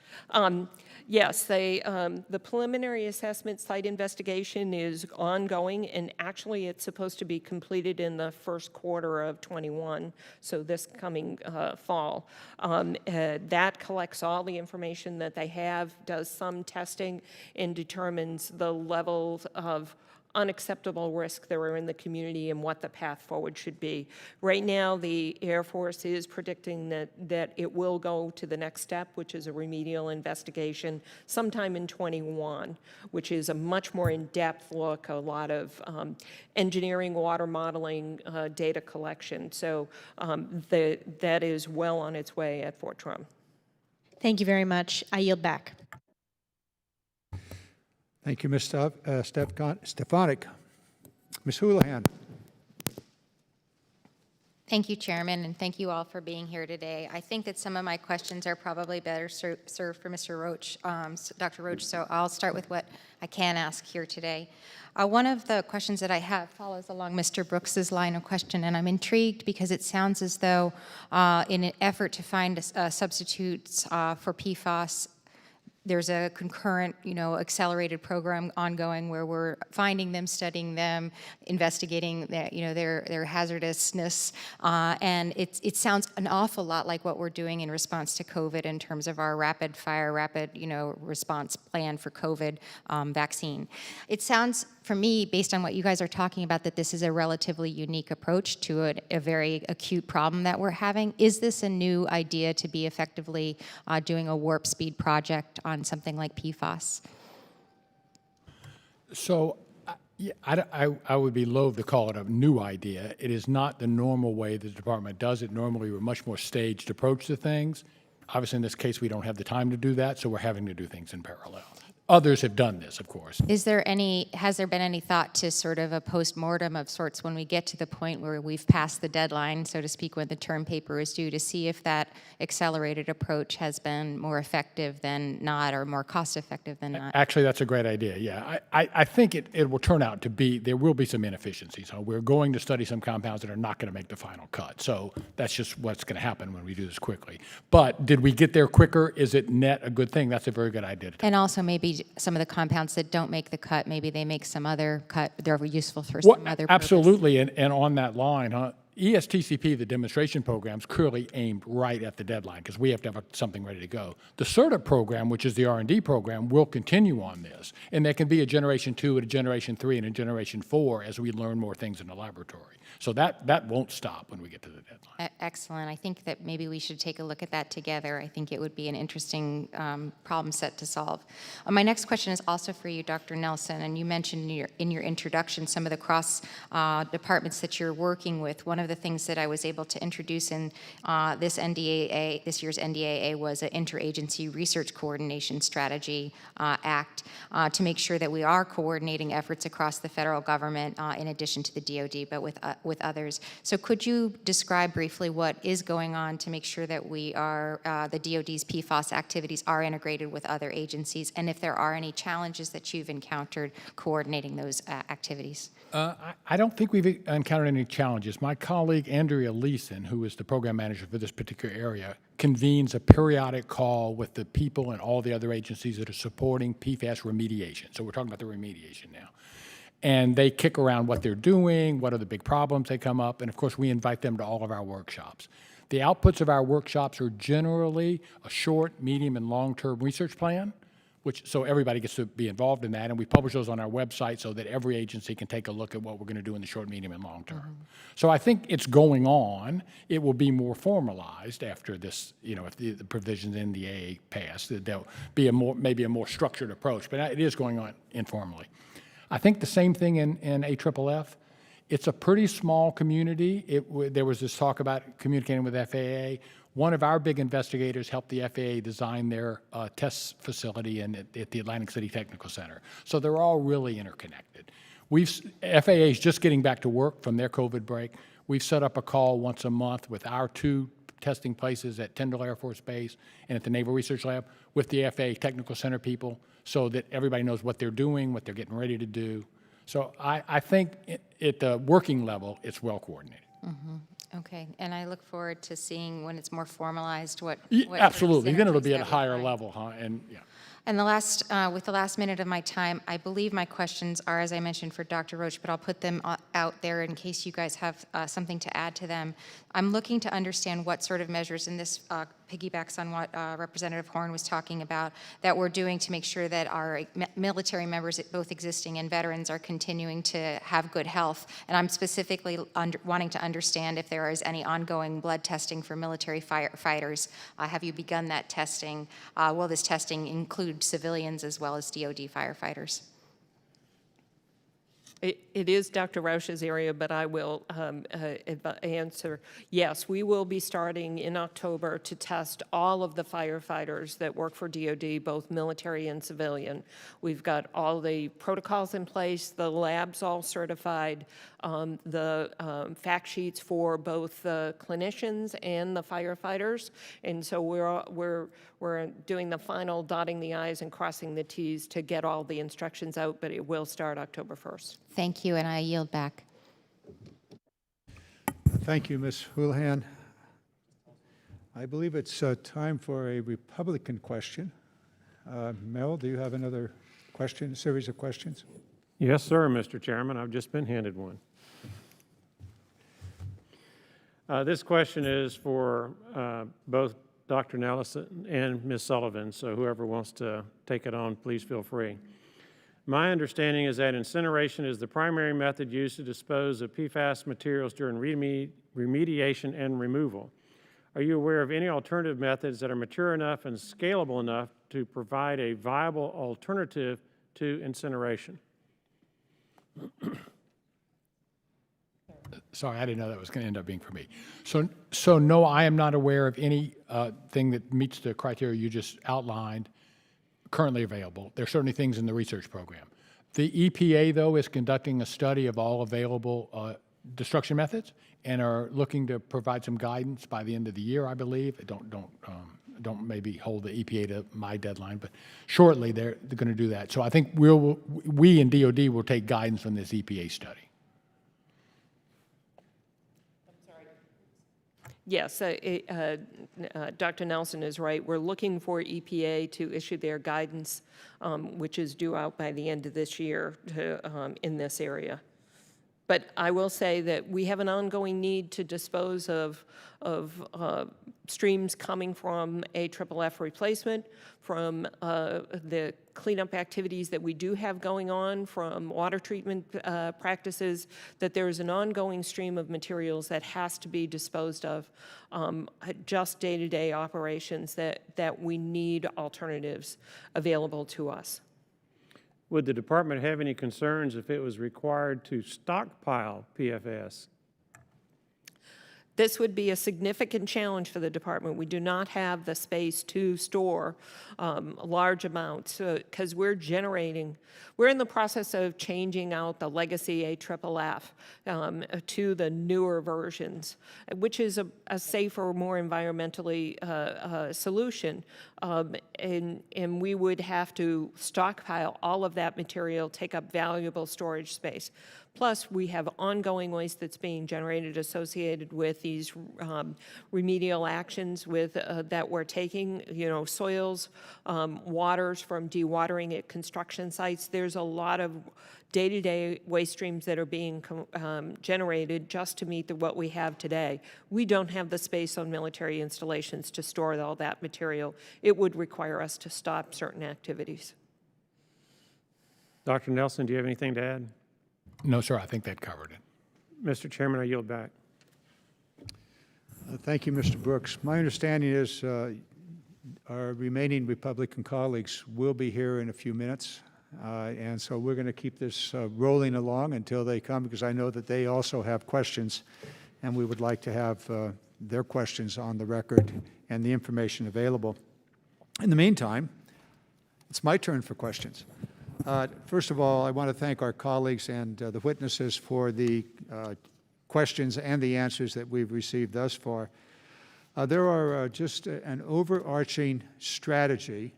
Yes, the preliminary assessment site investigation is ongoing, and actually it's supposed to be completed in the first quarter of '21, so this coming fall. That collects all the information that they have, does some testing, and determines the level of unacceptable risk that are in the community and what the path forward should be. Right now, the Air Force is predicting that it will go to the next step, which is a remedial investigation sometime in '21, which is a much more in-depth look, a lot of engineering, water modeling, data collection. So that is well on its way at Fort Drum. Thank you very much. I yield back. Thank you, Ms. Stefanik. Ms. Houlihan. Thank you, Chairman, and thank you all for being here today. I think that some of my questions are probably better served for Mr. Roach, Dr. Roach, so I'll start with what I can ask here today. One of the questions that I have follows along Mr. Brooks's line of question, and I'm intrigued because it sounds as though in an effort to find substitutes for PFAS, there's a concurrent, accelerated program ongoing where we're finding them, studying them, investigating their hazardousness, and it sounds an awful lot like what we're doing in response to COVID in terms of our rapid response plan for COVID vaccine. It sounds, for me, based on what you guys are talking about, that this is a relatively unique approach to a very acute problem that we're having. Is this a new idea to be effectively doing a warp speed project on something like PFAS? So I would be loath to call it a new idea. It is not the normal way the department does it. Normally, we're much more staged approach to things. Obviously, in this case, we don't have the time to do that, so we're having to do things in parallel. Others have done this, of course. Has there been any thought to sort of a post-mortem of sorts when we get to the point where we've passed the deadline, so to speak, when the term paper is due, to see if that accelerated approach has been more effective than not, or more cost-effective than not? Actually, that's a great idea, yeah. I think it will turn out to be, there will be some inefficiencies. So we're going to study some compounds that are not going to make the final cut. So that's just what's going to happen when we do this quickly. But did we get there quicker? Is it net a good thing? That's a very good idea. And also maybe some of the compounds that don't make the cut, maybe they make some other cut, they're useful for some other purpose. Absolutely, and on that line, ESTCP, the demonstration programs, clearly aimed right at the deadline because we have to have something ready to go. The CERTA program, which is the R&D program, will continue on this, and there can be a Generation 2 and a Generation 3 and a Generation 4 as we learn more things in the laboratory. So that won't stop when we get to the deadline. Excellent. I think that maybe we should take a look at that together. I think it would be an interesting problem set to solve. My next question is also for you, Dr. Nelson, and you mentioned in your introduction some of the cross departments that you're working with. One of the things that I was able to introduce in this year's NDAA, was an Interagency Research Coordination Strategy Act to make sure that we are coordinating efforts across the federal government in addition to the DOD, but with others. So could you describe briefly what is going on to make sure that we are, the DOD's PFAS activities are integrated with other agencies, and if there are any challenges that you've encountered coordinating those activities? I don't think we've encountered any challenges. My colleague Andrea Leeson, who is the program manager for this particular area, convenes a periodic call with the people and all the other agencies that are supporting PFAS remediation. So we're talking about the remediation now. And they kick around what they're doing, what are the big problems they come up, and of course we invite them to all of our workshops. The outputs of our workshops are generally a short, medium, and long-term research plan, so everybody gets to be involved in that, and we publish those on our website so that every agency can take a look at what we're going to do in the short, medium, and long term. So I think it's going on. It will be more formalized after this, if the provisions in the AA pass, that there'll be maybe a more structured approach, but it is going on informally. I think the same thing in AFFF. It's a pretty small community. There was this talk about communicating with FAA. One of our big investigators helped the FAA design their test facility at the Atlantic City Technical Center. So they're all really interconnected. FAA is just getting back to work from their COVID break. We've set up a call once a month with our 2 testing places at Tyndall Air Force Base and at the Naval Research Lab with the FAA Technical Center people so that everybody knows what they're doing, what they're getting ready to do. So I think at the working level, it's well coordinated. Okay, and I look forward to seeing when it's more formalized what Absolutely. Then it'll synergies be at a that we higher find. level, huh? And yeah. And with the last minute of my time, I believe my questions are, as I mentioned, for Dr. Roach, but I'll put them out there in case you guys have something to add to them. I'm looking to understand what sort of measures, and this piggybacks on what Representative Horn was talking about, that we're doing to make sure that our military members, both existing and veterans, are continuing to have good health. And I'm specifically wanting to understand if there is any ongoing blood testing for military firefighters. Have you begun that testing? Will this testing include civilians as well as DOD firefighters? It is Dr. Rausch's area, but I will answer. Yes, we will be starting in October to test all of the firefighters that work for DOD, both military and civilian. We've got all the protocols in place, the labs all certified, the fact sheets for both the clinicians and the firefighters, and so we're doing the final dotting the I's and crossing the T's to get all the instructions out, but it will start October 1st. Thank you, and I yield back. Thank you, Ms. Houlihan. I believe it's time for a Republican question. Mel, do you have another question, series of questions? Yes, sir, Mr. Chairman. I've just been handed one. This question is for both Dr. Nelson and Ms. Sullivan, so whoever wants to take it on, please feel free. My understanding is that incineration is the primary method used to dispose of PFAS materials during remediation and removal. Are you aware of any alternative methods that are mature enough and scalable enough to provide a viable alternative to incineration? Sorry, I didn't know that was going to end up being for me. So no, I am not aware of any thing that meets the criteria you just outlined currently available. There are certainly things in the research program. The EPA, though, is conducting a study of all available destruction methods and are looking to provide some guidance by the end of the year, I believe. Don't maybe hold the EPA to my deadline, but shortly they're going to do that. So I think we in DOD will take guidance from this EPA study. Yes, Dr. Nelson is right. We're looking for EPA to issue their guidance, which is due out by the end of this year in this area. But I will say that we have an ongoing need to dispose of streams coming from AFFF replacement, from the cleanup activities that we do have going on, from water treatment practices, that there is an ongoing stream of materials that has to be disposed of, just day-to-day operations that we need alternatives available to us. Would the department have any concerns if it was required to stockpile PFAS? This would be a significant challenge for the department. We do not have the space to store large amounts because we're in the process of changing out the legacy AFFF to the newer versions, which is a safer, more environmentally solution. And we would have to stockpile all of that material, take up valuable storage space. Plus, we have ongoing waste that's being generated associated with these remedial actions that we're taking, soils, waters from dewatering at construction sites. There's a lot of day-to-day waste streams that are being generated just to meet what we have today. We don't have the space on military installations to store all that material. It would require us to stop certain activities. Dr. Nelson, do you have anything to add? No, sir, I think that covered it. Mr. Chairman, I yield back. Thank you, Mr. Brooks. My understanding is our remaining Republican colleagues will be here in a few minutes, and so we're going to keep this rolling along until they come, because I know that they also have questions, and we would like to have their questions on the record and the information available. In the meantime, it's my turn for questions. First of all, I want to thank our colleagues and the witnesses for the questions and the answers that we've received thus far. There are just an overarching strategy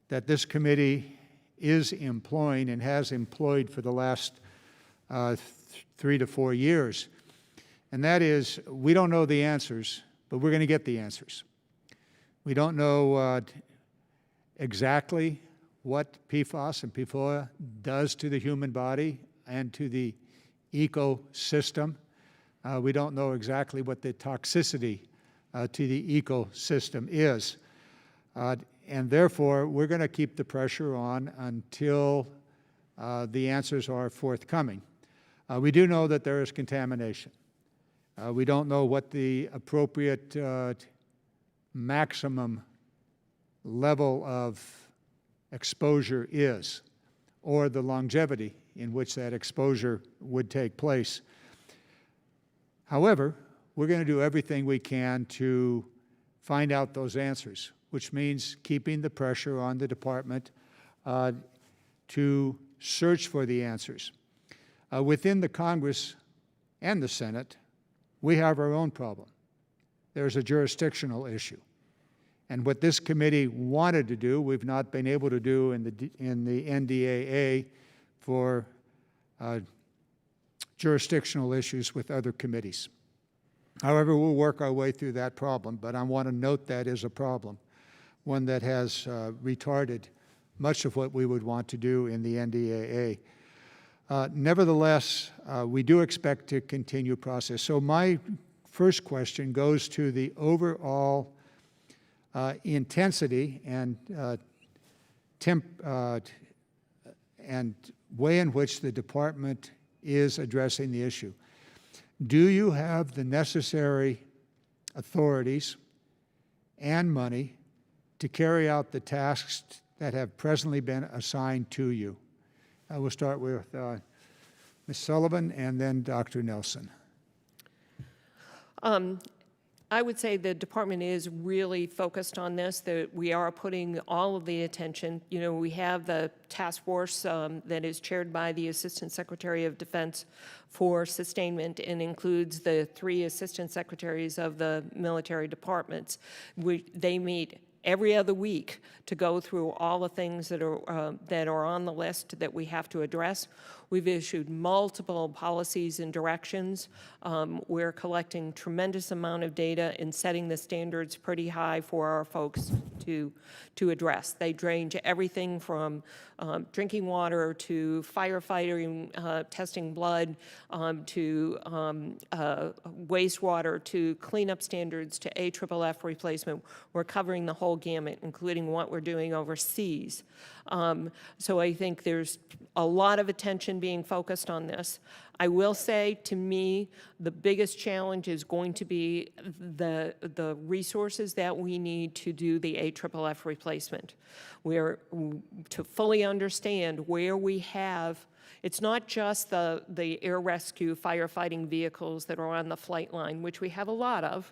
that this committee is employing and has employed for the last 3 to 4 years, and that is, we don't know the answers, but we're going to get the answers. We don't know exactly what PFAS and PFOA does to the human body and to the ecosystem. We don't know exactly what the toxicity to the ecosystem is. And therefore, we're going to keep the pressure on until the answers are forthcoming. We do know that there is contamination. We don't know what the appropriate maximum level of exposure is, or the longevity in which that exposure would take place. However, we're going to do everything we can to find out those answers, which means keeping the pressure on the department to search for the answers. Within the Congress and the Senate, we have our own problem. There's a jurisdictional issue. And what this committee wanted to do, we've not been able to do in the NDAA for jurisdictional issues with other committees. However, we'll work our way through that problem, but I want to note that is a problem, one that has retarded much of what we would want to do in the NDAA. Nevertheless, we do expect to continue process. So my first question goes to the overall intensity and way in which the department is addressing the issue. Do you have the necessary authorities and money to carry out the tasks that have presently been assigned to you? I will start with Ms. Sullivan and then Dr. Nelson. I would say the department is really focused on this, that we are putting all of the attention. We have the task force that is chaired by the Assistant Secretary of Defense for sustainment and includes the 3 Assistant Secretaries of the military departments. They meet every other week to go through all the things that are on the list that we have to address. We've issued multiple policies and directions. We're collecting tremendous amount of data and setting the standards pretty high for our folks to address. They range everything from drinking water to firefighting, testing blood, to wastewater, to cleanup standards, to AFFF replacement. We're covering the whole gamut, including what we're doing overseas. So I think there's a lot of attention being focused on this. I will say, to me, the biggest challenge is going to be the resources that we need to do the AFFF replacement. To fully understand where we have It's not just the air rescue firefighting vehicles that are on the flight line, which we have a lot of,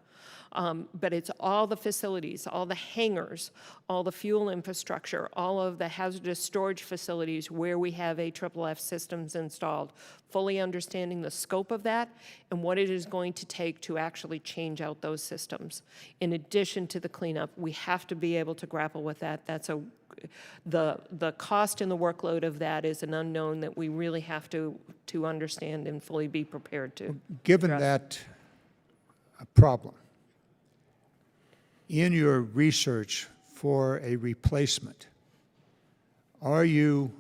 but it's all the facilities, all the hangars, all the fuel infrastructure, all of the hazardous storage facilities where we have AFFF systems installed, fully understanding the scope of that and what it is going to take to actually change out those systems. In addition to the cleanup, we have to be able to grapple with that. The cost and the workload of that is an unknown that we really have to understand and fully be prepared to. Given that problem, in your research for a replacement, are you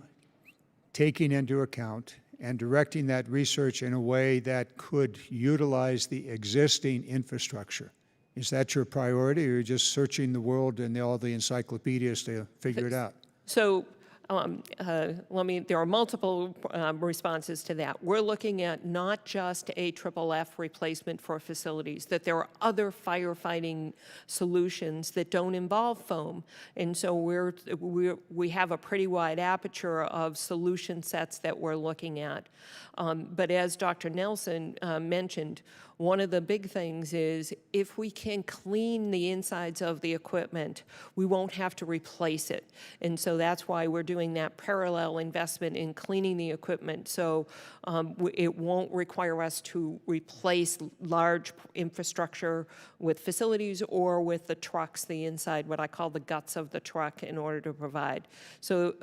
taking into account and directing that research in a way that could utilize the existing infrastructure? Is that your priority, or are you just searching the world and all the encyclopedias to figure it out? So there are multiple responses to that. We're looking at not just AFFF replacement for facilities, that there are other firefighting solutions that don't involve foam. And so we have a pretty wide aperture of solution sets that we're looking at. But as Dr. Nelson mentioned, one of the big things is if we can clean the insides of the equipment, we won't have to replace it. And so that's why we're doing that parallel investment in cleaning the equipment. So it won't require us to replace large infrastructure with facilities or with the trucks, the inside, what I call the guts of the truck, in order to provide. So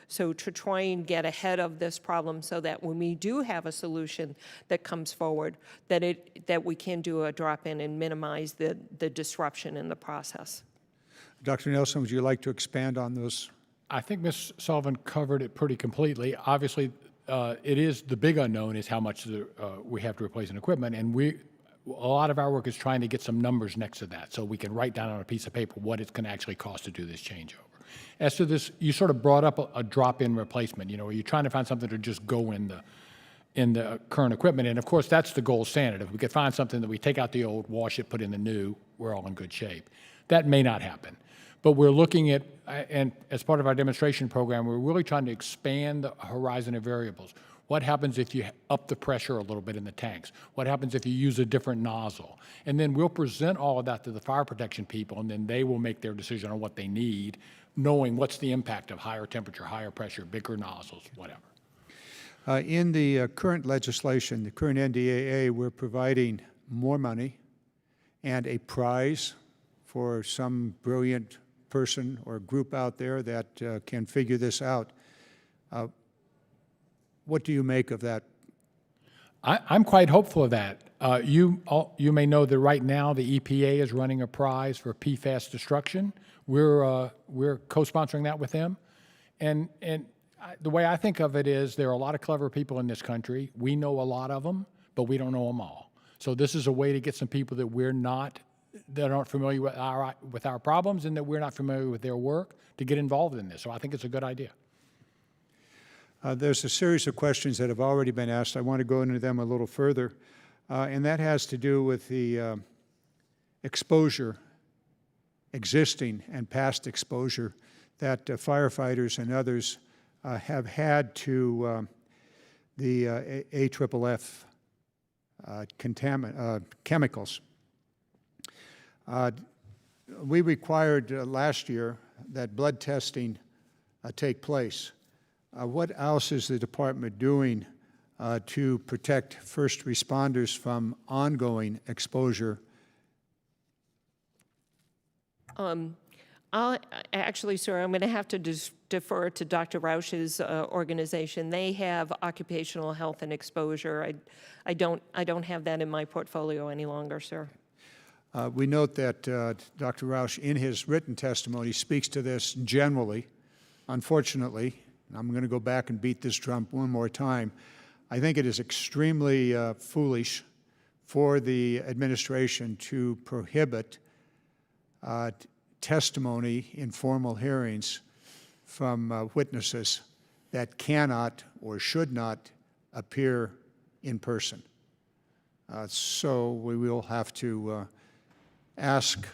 to try and get ahead of this problem so that when we do have a solution that comes forward, that we can do a drop-in and minimize the disruption in the process. Dr. Nelson, would you like to expand on those? I think Ms. Sullivan covered it pretty completely. Obviously, it is the big unknown is how much we have to replace in equipment, and a lot of our work is trying to get some numbers next to that so we can write down on a piece of paper what it's going to actually cost to do this changeover. As to this, you sort of brought up a drop-in replacement. You know, you're trying to find something to just go in the current equipment, and of course that's the gold standard. If we could find something that we take out the old, wash it, put in the new, we're all in good shape. That may not happen. But we're looking at, and as part of our demonstration program, we're really trying to expand the horizon of variables. What happens if you up the pressure a little bit in the tanks? What happens if you use a different nozzle? And then we'll present all of that to the fire protection people, and then they will make their decision on what they need, knowing what's the impact of higher temperature, higher pressure, bigger nozzles, whatever. In the current legislation, the current NDAA, we're providing more money and a prize for some brilliant person or group out there that can figure this out. What do you make of that? I'm quite hopeful of that. You may know that right now the EPA is running a prize for PFAS destruction. We're co-sponsoring that with them, and the way I think of it is there are a lot of clever people in this country. We know a lot of them, but we don't know them all. So this is a way to get some people that aren't familiar with our problems and that we're not familiar with their work to get involved in this. So I think it's a good idea. There's a series of questions that have already been asked. I want to go into them a little further, and that has to do with the exposure, existing and past exposure, that firefighters and others have had to the AFFF chemicals. We required last year that blood testing take place. What else is the department doing to protect first responders from ongoing exposure? Actually, sir, I'm going to have to defer to Dr. Rausch's organization. They have occupational health and exposure. I don't have that in my portfolio any longer, sir. We note that Dr. Rausch, in his written testimony, speaks to this generally. Unfortunately, I'm going to go back and beat this drum one more time. I think it is extremely foolish for the administration to prohibit testimony in formal hearings from witnesses that cannot or should not appear in person. So we will have to ask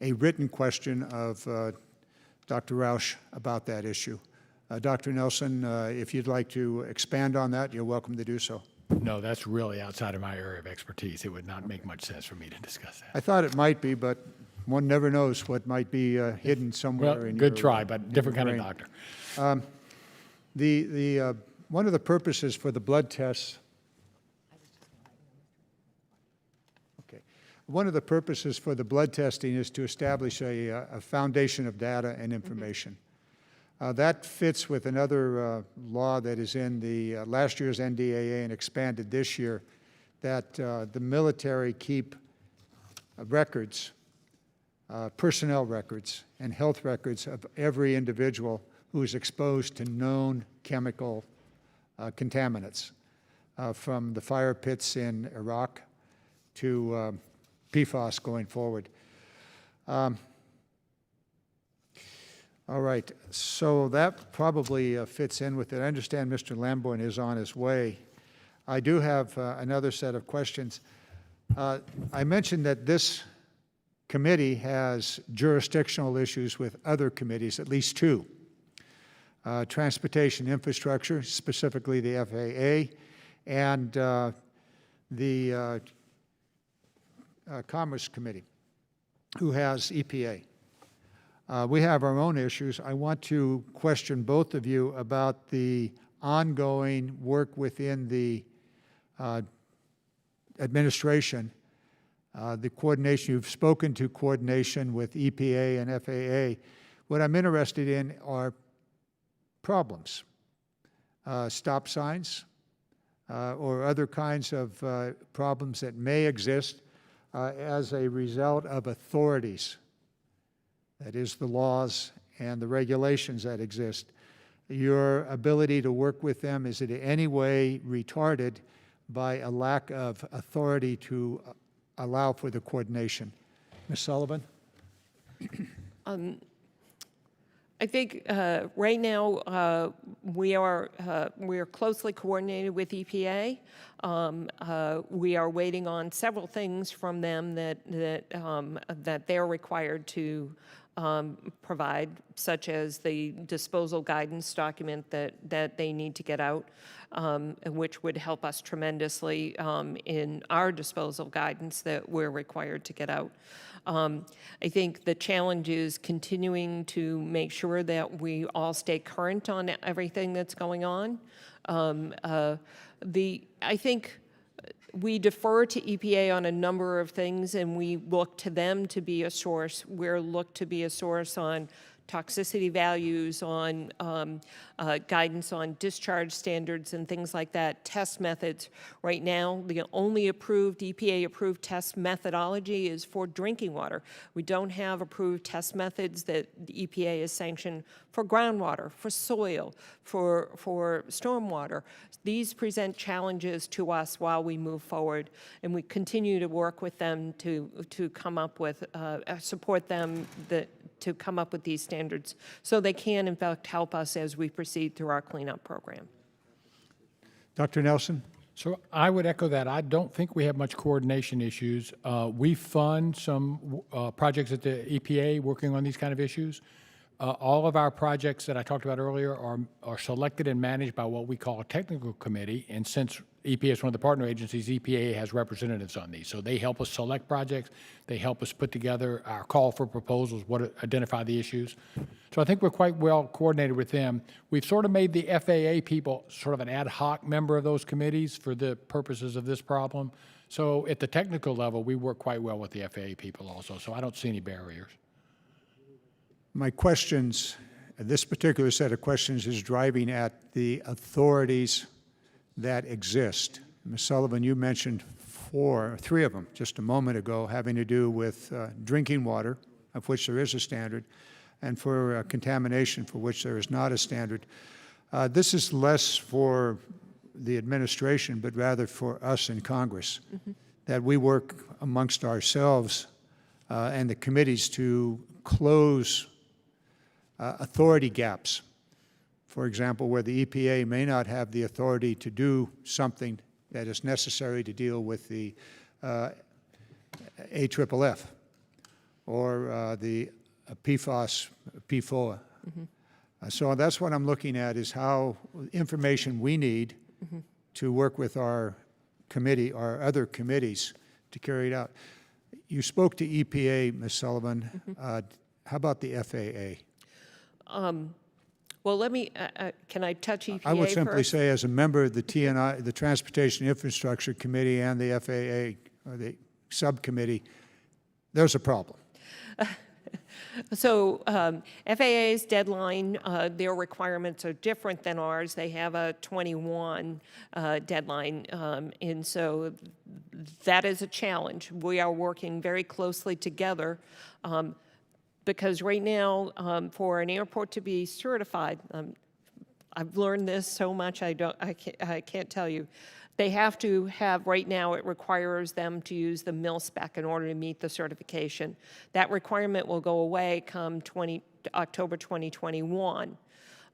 a written question of Dr. Rausch about that issue. Dr. Nelson, if you'd like to expand on that, you're welcome to do so. No, that's really outside of my area of expertise. It would not make much sense for me to discuss that. I thought it might be, but one never knows what might be hidden somewhere Well, in good your, try, but different kind of brain. doctor. One of the purposes for the blood tests. Okay. One of the purposes for the blood testing is to establish a foundation of data and information. That fits with another law that is in the last year's NDAA and expanded this year, that the military keep records, personnel records, and health records of every individual who is exposed to known chemical contaminants, from the fire pits in Iraq to Pfas going forward. All right, so that probably fits in with it. I understand Mr. Lamborn is on his way. I do have another set of questions. I mentioned that this committee has jurisdictional issues with other committees, at least two. Transportation infrastructure, specifically the FAA, and the Commerce Committee, who has EPA. We have our own issues. I want to question both of you about the ongoing work within the administration, the coordination. You've spoken to coordination with EPA and FAA. What I'm interested in are problems, stop signs, or other kinds of problems that may exist as a result of authorities. That is, the laws and the regulations that exist. Your ability to work with them, is it in any way retarded by a lack of authority to allow for the coordination? Ms. Sullivan? I think right now we are closely coordinated with EPA. We are waiting on several things from them that they're required to provide, such as the disposal guidance document that they need to get out, which would help us tremendously in our disposal guidance that we're required to get out. I think the challenge is continuing to make sure that we all stay current on everything that's going on. I think we defer to EPA on a number of things, and we look to them to be a source. We're looked to be a source on toxicity values, on guidance on discharge standards and things like that, test methods. Right now, the only approved, EPA-approved test methodology is for drinking water. We don't have approved test methods that the EPA has sanctioned for groundwater, for soil, for stormwater. These present challenges to us while we move forward, and we continue to work with them to come up with, support them to come up with these standards so they can, in fact, help us as we proceed through our cleanup program. Dr. Nelson? So I would echo that. I don't think we have much coordination issues. We fund some projects at the EPA working on these kind of issues. All of our projects that I talked about earlier are selected and managed by what we call a technical committee, and since EPA is one of the partner agencies, EPA has representatives on these. So they help us select projects, they help us put together our call for proposals, identify the issues. So I think we're quite well coordinated with them. We've sort of made the FAA people sort of an ad hoc member of those committees for the purposes of this problem. So at the technical level, we work quite well with the FAA people also, so I don't see any barriers. My questions, this particular set of questions is driving at the authorities that exist. Ms. Sullivan, you mentioned three of them just a moment ago, having to do with drinking water, of which there is a standard, and for contamination, for which there is not a standard. This is less for the administration, but rather for us in Congress, that we work amongst ourselves and the committees to close authority gaps. For example, where the EPA may not have the authority to do something that is necessary to deal with the AFFF or the PFAS, PFOA. So that's what I'm looking at, is how information we need to work with our committee, our other committees, to carry it out. You spoke to EPA, Ms. Sullivan. How about the FAA? Well, let me, can I touch EPA I would simply first? say, as a member of the TNI, the Transportation Infrastructure Committee, and the FAA, or the subcommittee, there's a problem. So FAA's deadline, their requirements are different than ours. They have a 21 deadline, and so that is a challenge. We are working very closely together because right now, for an airport to be certified, I've learned this so much I can't tell you. They have to have, right now it requires them to use the mil spec in order to meet the certification. That requirement will go away come October 2021,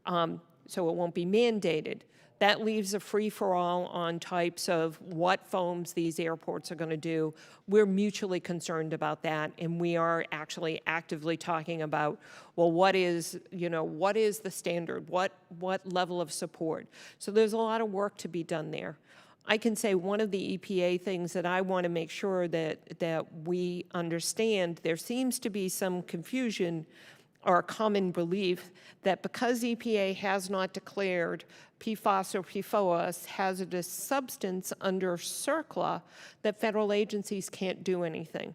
so it won't be mandated. That leaves a free-for-all on types of what foams these airports are going to do. We're mutually concerned about that, and we are actually actively talking about, well, what is the standard? What level of support? So there's a lot of work to be done there. I can say one of the EPA things that I want to make sure that we understand, there seems to be some confusion or a common belief that because EPA has not declared PFAS or PFOA hazardous substance under CERCLA, that federal agencies can't do anything.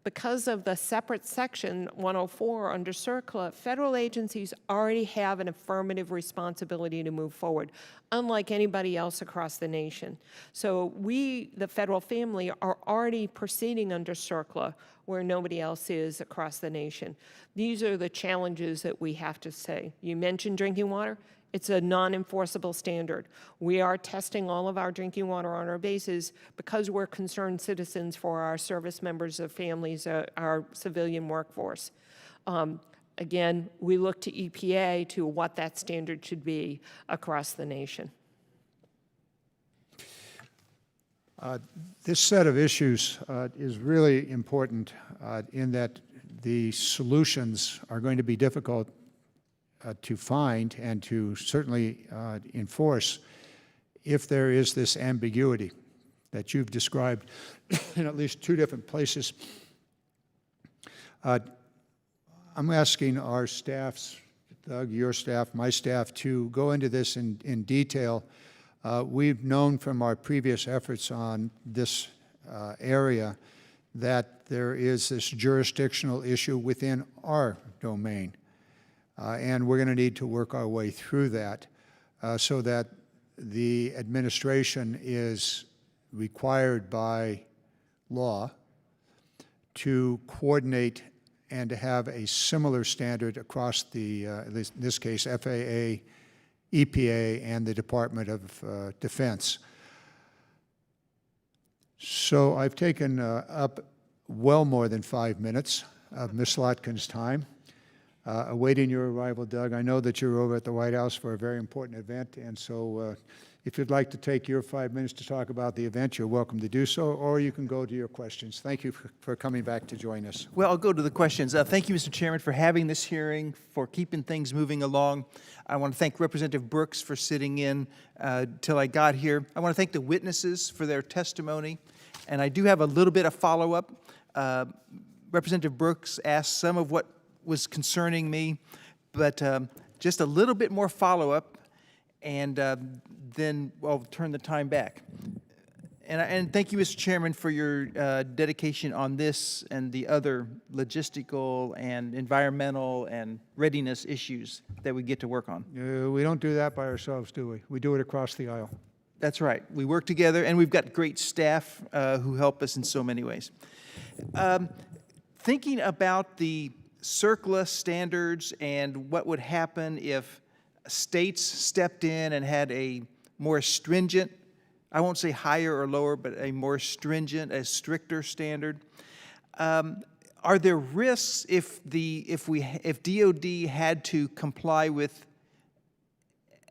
Because of the separate section 104 under CERCLA, federal agencies already have an affirmative responsibility to move forward, unlike anybody else across the nation. So we, the federal family, are already proceeding under CERCLA where nobody else is across the nation. These are the challenges that we have to say. You mentioned drinking water. It's a non-enforceable standard. We are testing all of our drinking water on our bases because we're concerned citizens for our service members, of families, our civilian workforce. Again, we look to EPA to what that standard should be across the nation. This set of issues is really important in that the solutions are going to be difficult to find and to certainly enforce if there is this ambiguity that you've described in at least two different places. I'm asking our staffs, Doug, your staff, my staff, to go into this in detail. We've known from our previous efforts on this area that there is this jurisdictional issue within our domain. And we're going to need to work our way through that so that the administration is required by law to coordinate and to have a similar standard across the, in this case, FAA, EPA, and the Department of Defense. So I've taken up well more than 5 minutes of Ms. Slotkin's time. Awaiting your arrival, Doug. I know that you're over at the White House for a very important event, and so if you'd like to take your 5 minutes to talk about the event, you're welcome to do so, or you can go to your questions. Thank you for coming back to join us. Well, I'll go to the questions. Thank you, Mr. Chairman, for having this hearing, for keeping things moving along. I want to thank Representative Brooks for sitting in till I got here. I want to thank the witnesses for their testimony, and I do have a little bit of follow-up. Representative Brooks asked some of what was concerning me, but just a little bit more follow-up, and then I'll turn the time back. And thank you, Mr. Chairman, for your dedication on this and the other logistical and environmental and readiness issues that we get to work on. We don't do that by ourselves, do we? We do it across the aisle. That's right. We work together, and we've got great staff who help us in so many ways. Thinking about the CERCLA standards and what would happen if states stepped in and had a more stringent, I won't say higher or lower, but a more stringent, a stricter standard. Are there risks if DOD had to comply with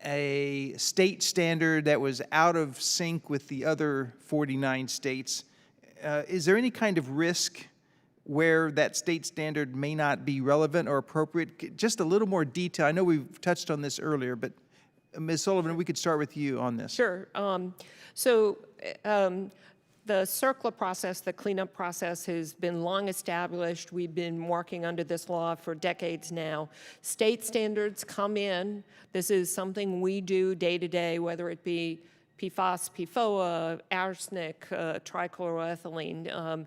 a state standard that was out of sync with the other 49 states? Is there any kind of risk where that state standard may not be relevant or appropriate? Just a little more detail. I know we've touched on this earlier, but Ms. Sullivan, we could start with you on this. Sure. The CERCLA process, the cleanup process, has been long established. We've been working under this law for decades now. State standards come in. This is something we do day to day, whether it be Pfas, PFOA, arsenic, trichloroethylene.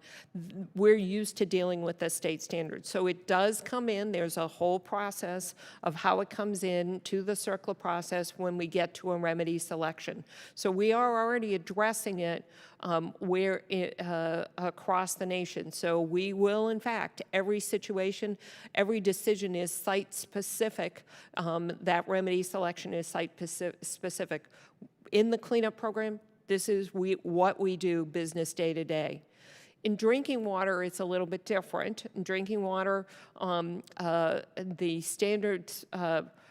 We're used to dealing with the state standards. So it does come in. There's a whole process of how it comes in to the CERCLA process when we get to a remedy selection. So we are already addressing it across the nation. So we will, in fact, every situation, every decision is site-specific. That remedy selection is site-specific. In the cleanup program, this is what we do business day to day. In drinking water, it's a little bit different. In drinking water, the standards,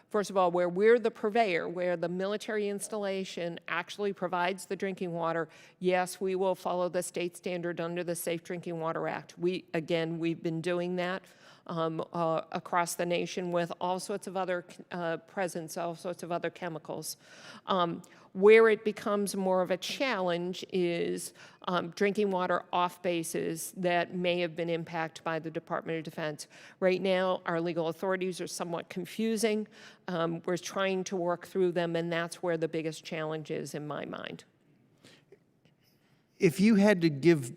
first of all, where we're the purveyor, where the military installation actually provides the drinking water, yes, we will follow the state standard under the Safe Drinking Water Act. We've been doing that across the nation with all sorts of other all sorts of other chemicals. Where it becomes more of a challenge is drinking water off bases that may have been impacted by the Department of Defense. Right now, our legal authorities are somewhat confusing. We're trying to work through them, and that's where the biggest challenge is in my mind. If you had to give,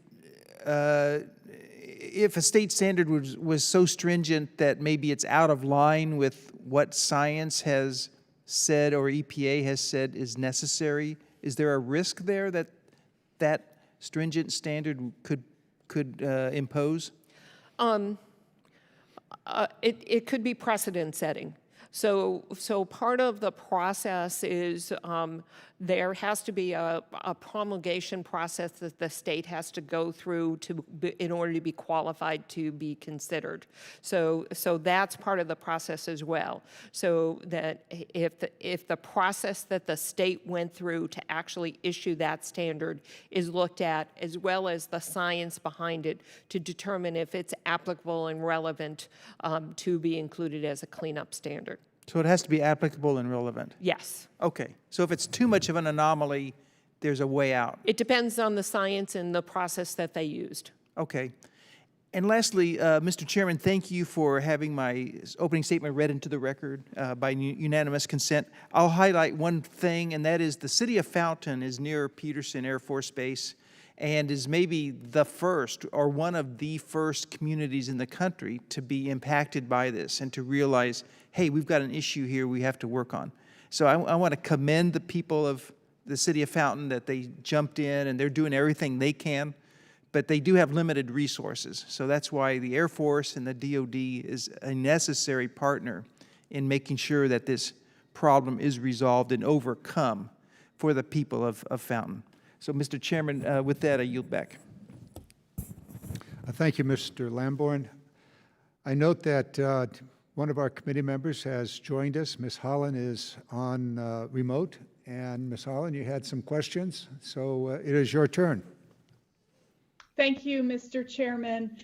if a state standard was so stringent that maybe it's out of line with what science has said or EPA has said is necessary, is there a risk there that that stringent standard could impose? It could be precedent setting. So part of the process is there has to be a promulgation process that the state has to go through in order to be qualified to be considered. So that's part of the process as well. So that if the process that the state went through to actually issue that standard is looked at, as well as the science behind it, to determine if it's applicable and relevant to be included as a cleanup standard. So it has to be applicable and relevant? Yes. Okay. So if it's too much of an anomaly, there's a way out? It depends on the science and the process that they used. Okay. And lastly, Mr. Chairman, thank you for having my opening statement read into the record by unanimous consent. I'll highlight one thing, and that is the city of Fountain is near Peterson Air Force Base and is maybe the first or one of the first communities in the country to be impacted by this and to realize, hey, we've got an issue here we have to work on. So I want to commend the people of the city of Fountain that they jumped in and they're doing everything they can, but they do have limited resources. So that's why the Air Force and the DOD is a necessary partner in making sure that this problem is resolved and overcome for the people of Fountain. So, Mr. Chairman, with that, I yield back. Thank you, Mr. Lamborn. I note that one of our committee members has joined us. Ms. Holland is on remote. And Ms. Holland, you had some questions, so it is your turn. Thank you, Mr. Chairman,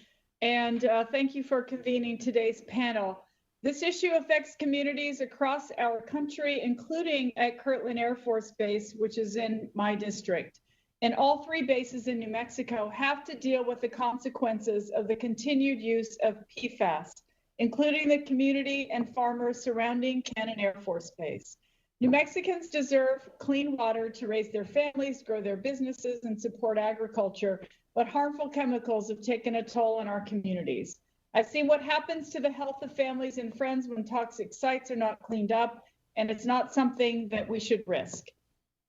and thank you for convening today's panel. This issue affects communities across our country, including at Kirtland Air Force Base, which is in my district. And all three bases in New Mexico have to deal with the consequences of the continued use of PFAS, including the community and farmers surrounding Cannon Air Force Base. New Mexicans deserve clean water to raise their families, grow their businesses, and support agriculture, but harmful chemicals have taken a toll on our communities. I've seen what happens to the health of families and friends when toxic sites are not cleaned up, and it's not something that we should risk.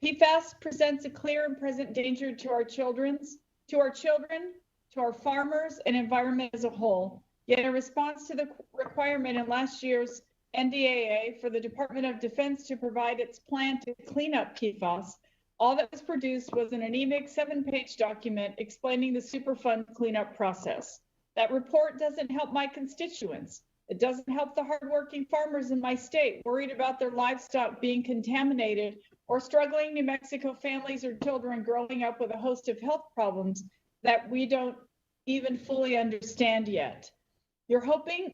PFAS presents a clear and present danger to our children, to our farmers, and environment as a whole. Yet in response to the requirement in last year's NDAA for the Department of Defense to provide its plan to clean up PFAS, all that was produced was an anemic 7-page document explaining the Superfund cleanup process. That report doesn't help my constituents. It doesn't help the hardworking farmers in my state worried about their livestock being contaminated or struggling New Mexico families or children growing up with a host of health problems that we don't even fully understand yet. You're hoping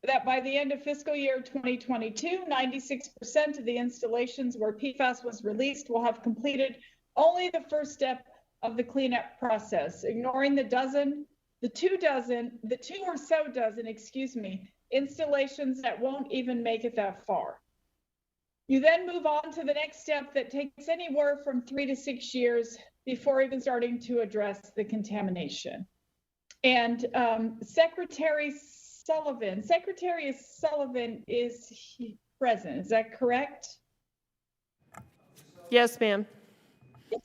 that by the end of fiscal year 2022, 96% of the installations where PFAS was released will have completed only the first step of the cleanup process, ignoring the two or so dozen, installations that won't even make it that far. You then move on to the next step that takes anywhere from 3 to 6 years before even starting to address the contamination. And Secretary Sullivan is present, is that correct? Yes, ma'am.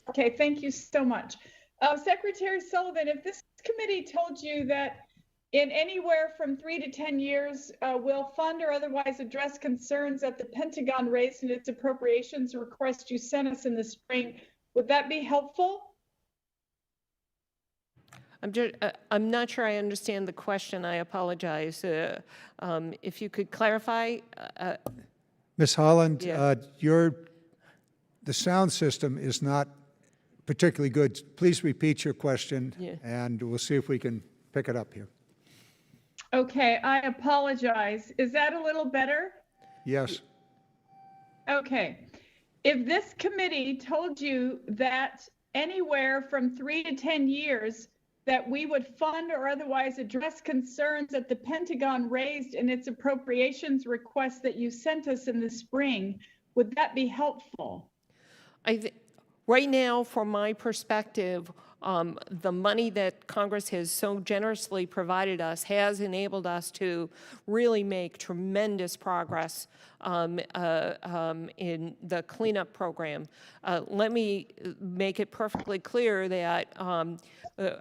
Okay, thank you so much. Secretary Sullivan, if this committee told you that in anywhere from 3 to 10 years will fund or otherwise address concerns that the Pentagon raised in its appropriations request you sent us in the spring, would that be helpful? I'm not sure I understand the question. I apologize. If you could clarify. Ms. Holland, Yeah. the sound system is not particularly good. Please repeat your question, Yeah. and we'll see if we can pick it up here. Okay, I apologize. Is that a little better? Yes. Okay. If this committee told you that anywhere from 3 to 10 years that we would fund or otherwise address concerns that the Pentagon raised in its appropriations request that you sent us in the spring, would that be helpful? Right now, from my perspective, the money that Congress has so generously provided us has enabled us to really make tremendous progress in the cleanup program. Let me make it perfectly clear that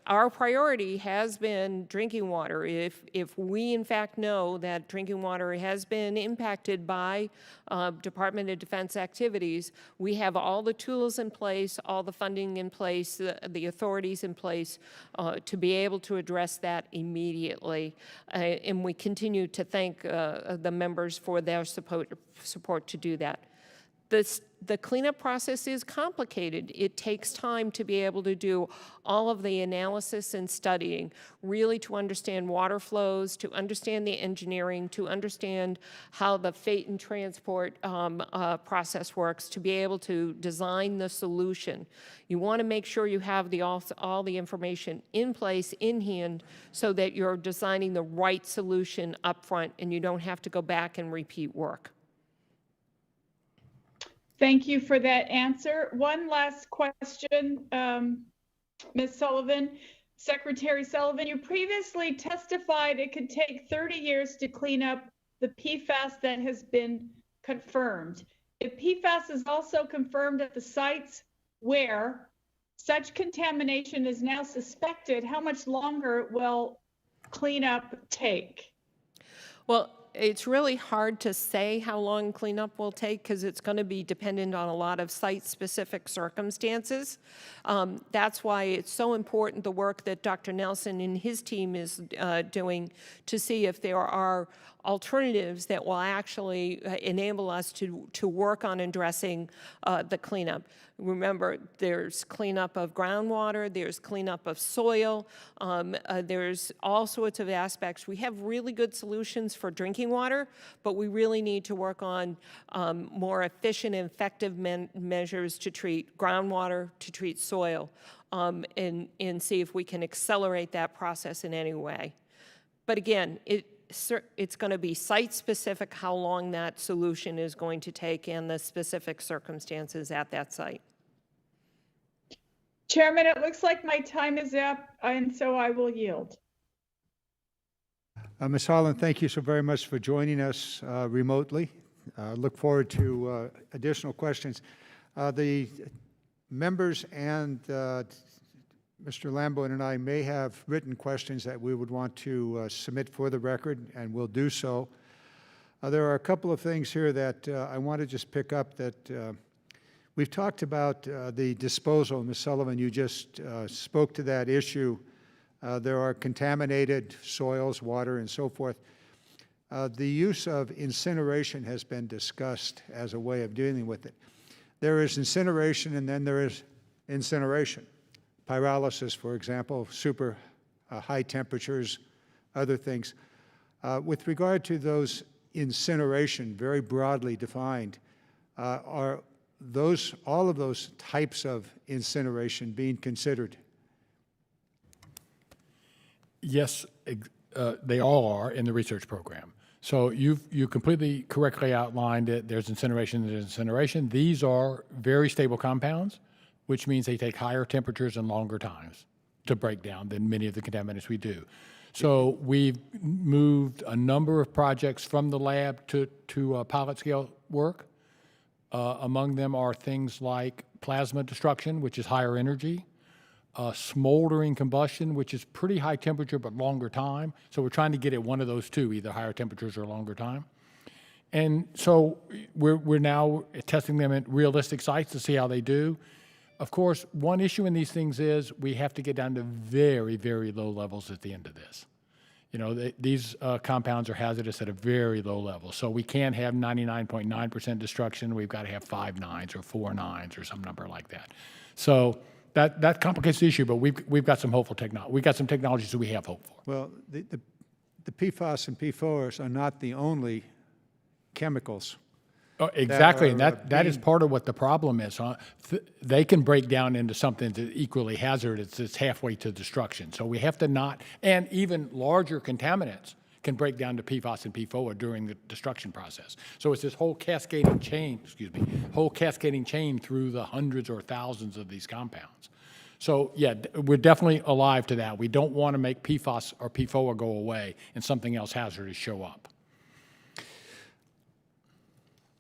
our priority has been drinking water. If we in fact know that drinking water has been impacted by Department of Defense activities, we have all the tools in place, all the funding in place, the authorities in place to be able to address that immediately. And we continue to thank the members for their support to do that. The cleanup process is complicated. It takes time to be able to do all of the analysis and studying, really to understand water flows, to understand the engineering, to understand how the fate and transport process works, to be able to design the solution. You want to make sure you have all the information in place, in hand, so that you're designing the right solution up front and you don't have to go back and repeat work. Thank you for that answer. One last question, Ms. Sullivan. Secretary Sullivan, you previously testified it could take 30 years to clean up the PFAS that has been confirmed. If PFAS is also confirmed at the sites where such contamination is now suspected, how much longer will cleanup take? Well, it's really hard to say how long cleanup will take because it's going to be dependent on a lot of site-specific circumstances. That's why it's so important the work that Dr. Nelson and his team is doing to see if there are alternatives that will actually enable us to work on addressing the cleanup. Remember, there's cleanup of groundwater, there's cleanup of soil, there's all sorts of aspects. We have really good solutions for drinking water, but we really need to work on more efficient and effective measures to treat groundwater, to treat soil, and see if we can accelerate that process in any way. But again, it's going to be site-specific how long that solution is going to take and the specific circumstances at that site. Chairman, it looks like my time is up, and so I will yield. Ms. Holland, thank you so very much for joining us remotely. Look forward to additional questions. The members and Mr. Lambo and I may have written questions that we would want to submit for the record, and we'll do so. There are a couple of things here that I want to just pick up that we've talked about the disposal. Ms. Sullivan, you just spoke to that issue. There are contaminated soils, water, and so forth. The use of incineration has been discussed as a way of dealing with it. There is incineration, and then there is incineration. Pyrolysis, for example, super high temperatures, other things. With regard to those incineration, very broadly defined, are all of those types of incineration being considered? Yes, they all are in the research program. So you completely correctly outlined it. There's incineration. These are very stable compounds, which means they take higher temperatures and longer times to break down than many of the contaminants we do. So we've moved a number of projects from the lab to pilot scale work. Among them are things like plasma destruction, which is higher energy, smoldering combustion, which is pretty high temperature but longer time. So we're trying to get at one of those two, either higher temperatures or longer time. And so we're now testing them at realistic sites to see how they do. Of course, one issue in these things is we have to get down to very, very low levels at the end of this. You know, these compounds are hazardous at a very low level. So we can't have 99.9% destruction. We've got to have 5 nines or 4 nines or some number like that. So that complicates the issue, but we've got some hopeful technology. We've got some technologies that we have hope for. Well, the PFAS and PFOAs are not the only chemicals. Oh, exactly, and that are that is part of what the problem is. Huh? They can break down into something that's equally hazardous. It's halfway to destruction. So we have to not, and even larger contaminants can break down to PFAS and PFOA during the destruction process. So it's this whole cascading chain, through the hundreds or thousands of these compounds. So yeah, we're definitely alive to that. We don't want to make PFAS or PFOA go away and something else hazardous show up.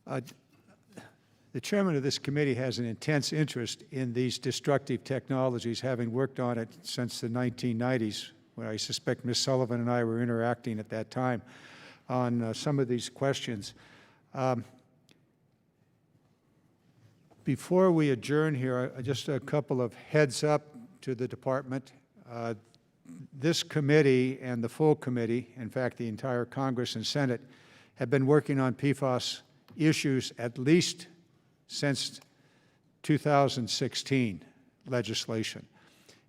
The chairman of this committee has an intense interest in these destructive technologies, having worked on it since the 1990s, when I suspect Ms. Sullivan and I were interacting at that time on some of these questions. Before we adjourn here, just a couple of heads up to the department. This committee and the full committee, in fact, the entire Congress and Senate, have been working on PFAS issues at least since 2016 legislation.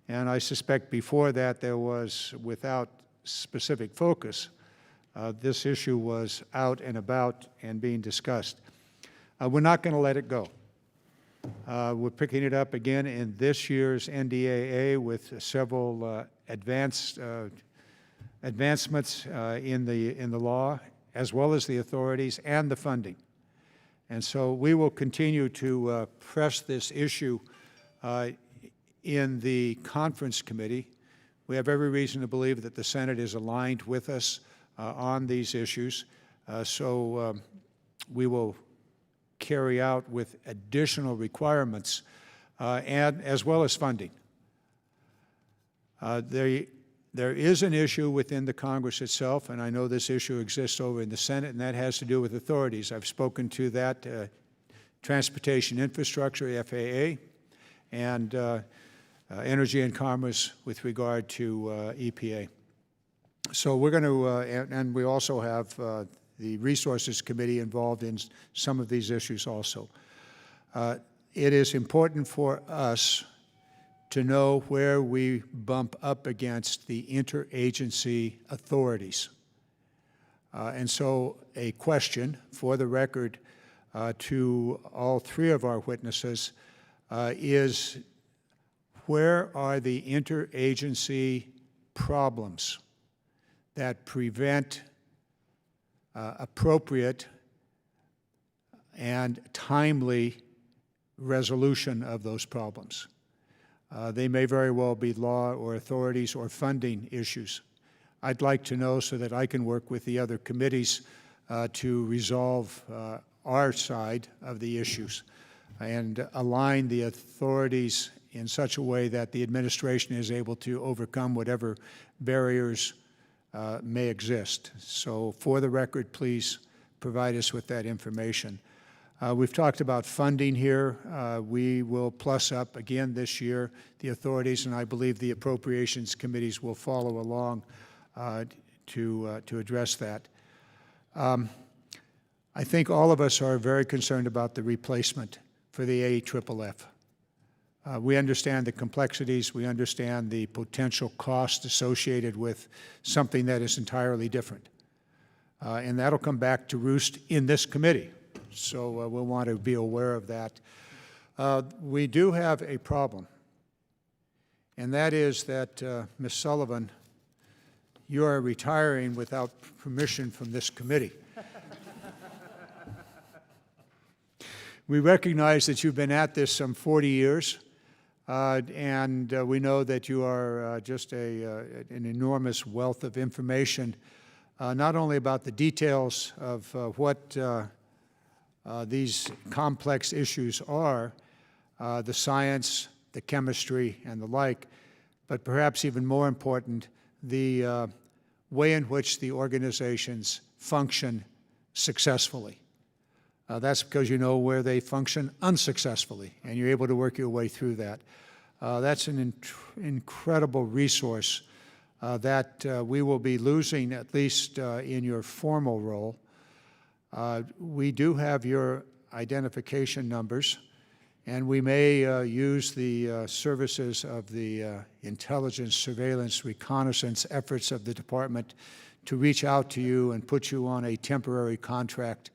And I suspect before that there was, without specific focus, this issue was out and about and being discussed. We're not going to let it go. We're picking it up again in this year's NDAA with several advancements in the law, as well as the authorities and the funding. And so we will continue to press this issue in the conference committee. We have every reason to believe that the Senate is aligned with us on these issues. So we will carry out with additional requirements and as well as funding. There is an issue within the Congress itself, and I know this issue exists over in the Senate, and that has to do with authorities. I've spoken to that transportation infrastructure, FAA, and energy and commerce with regard to EPA. So we're going to, and we also have the Resources Committee involved in some of these issues also. It is important for us to know where we bump up against the interagency authorities. And so a question for the record to all three of our witnesses is, where are the interagency problems that prevent appropriate and timely resolution of those problems? They may very well be law or authorities or funding issues. I'd like to know so that I can work with the other committees to resolve our side of the issues and align the authorities in such a way that the administration is able to overcome whatever barriers may exist. So for the record, please provide us with that information. We've talked about funding here. We will plus up again this year. The authorities and I believe the appropriations committees will follow along to address that. I think all of us are very concerned about the replacement for the AFFF. We understand the complexities. We understand the potential cost associated with something that is entirely different. And that'll come back to roost in this committee. So we'll want to be aware of that. We do have a problem, and that is that, Ms. Sullivan, you are retiring without permission from this committee. We recognize that you've been at this some 40 years, and we know that you are just an enormous wealth of information, not only about the details of what these complex issues are, the science, the chemistry, and the like, but perhaps even more important, the way in which the organizations function successfully. That's because you know where they function unsuccessfully, and you're able to work your way through that. That's an incredible resource that we will be losing, at least in your formal role. We do have your identification numbers, and we may use the services of the intelligence, surveillance, reconnaissance efforts of the department to reach out to you and put you on a temporary contract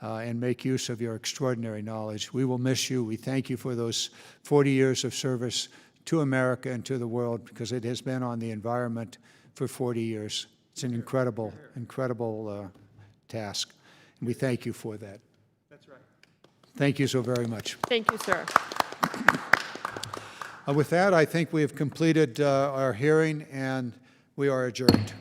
and make use of your extraordinary knowledge. We will miss you. We thank you for those 40 years of service to America and to the world, because it has been on the environment for 40 years. It's an incredible, incredible task. And we thank you for that. That's right. Thank you so very much. Thank you, sir. With that, I think we have completed our hearing, and we are adjourned.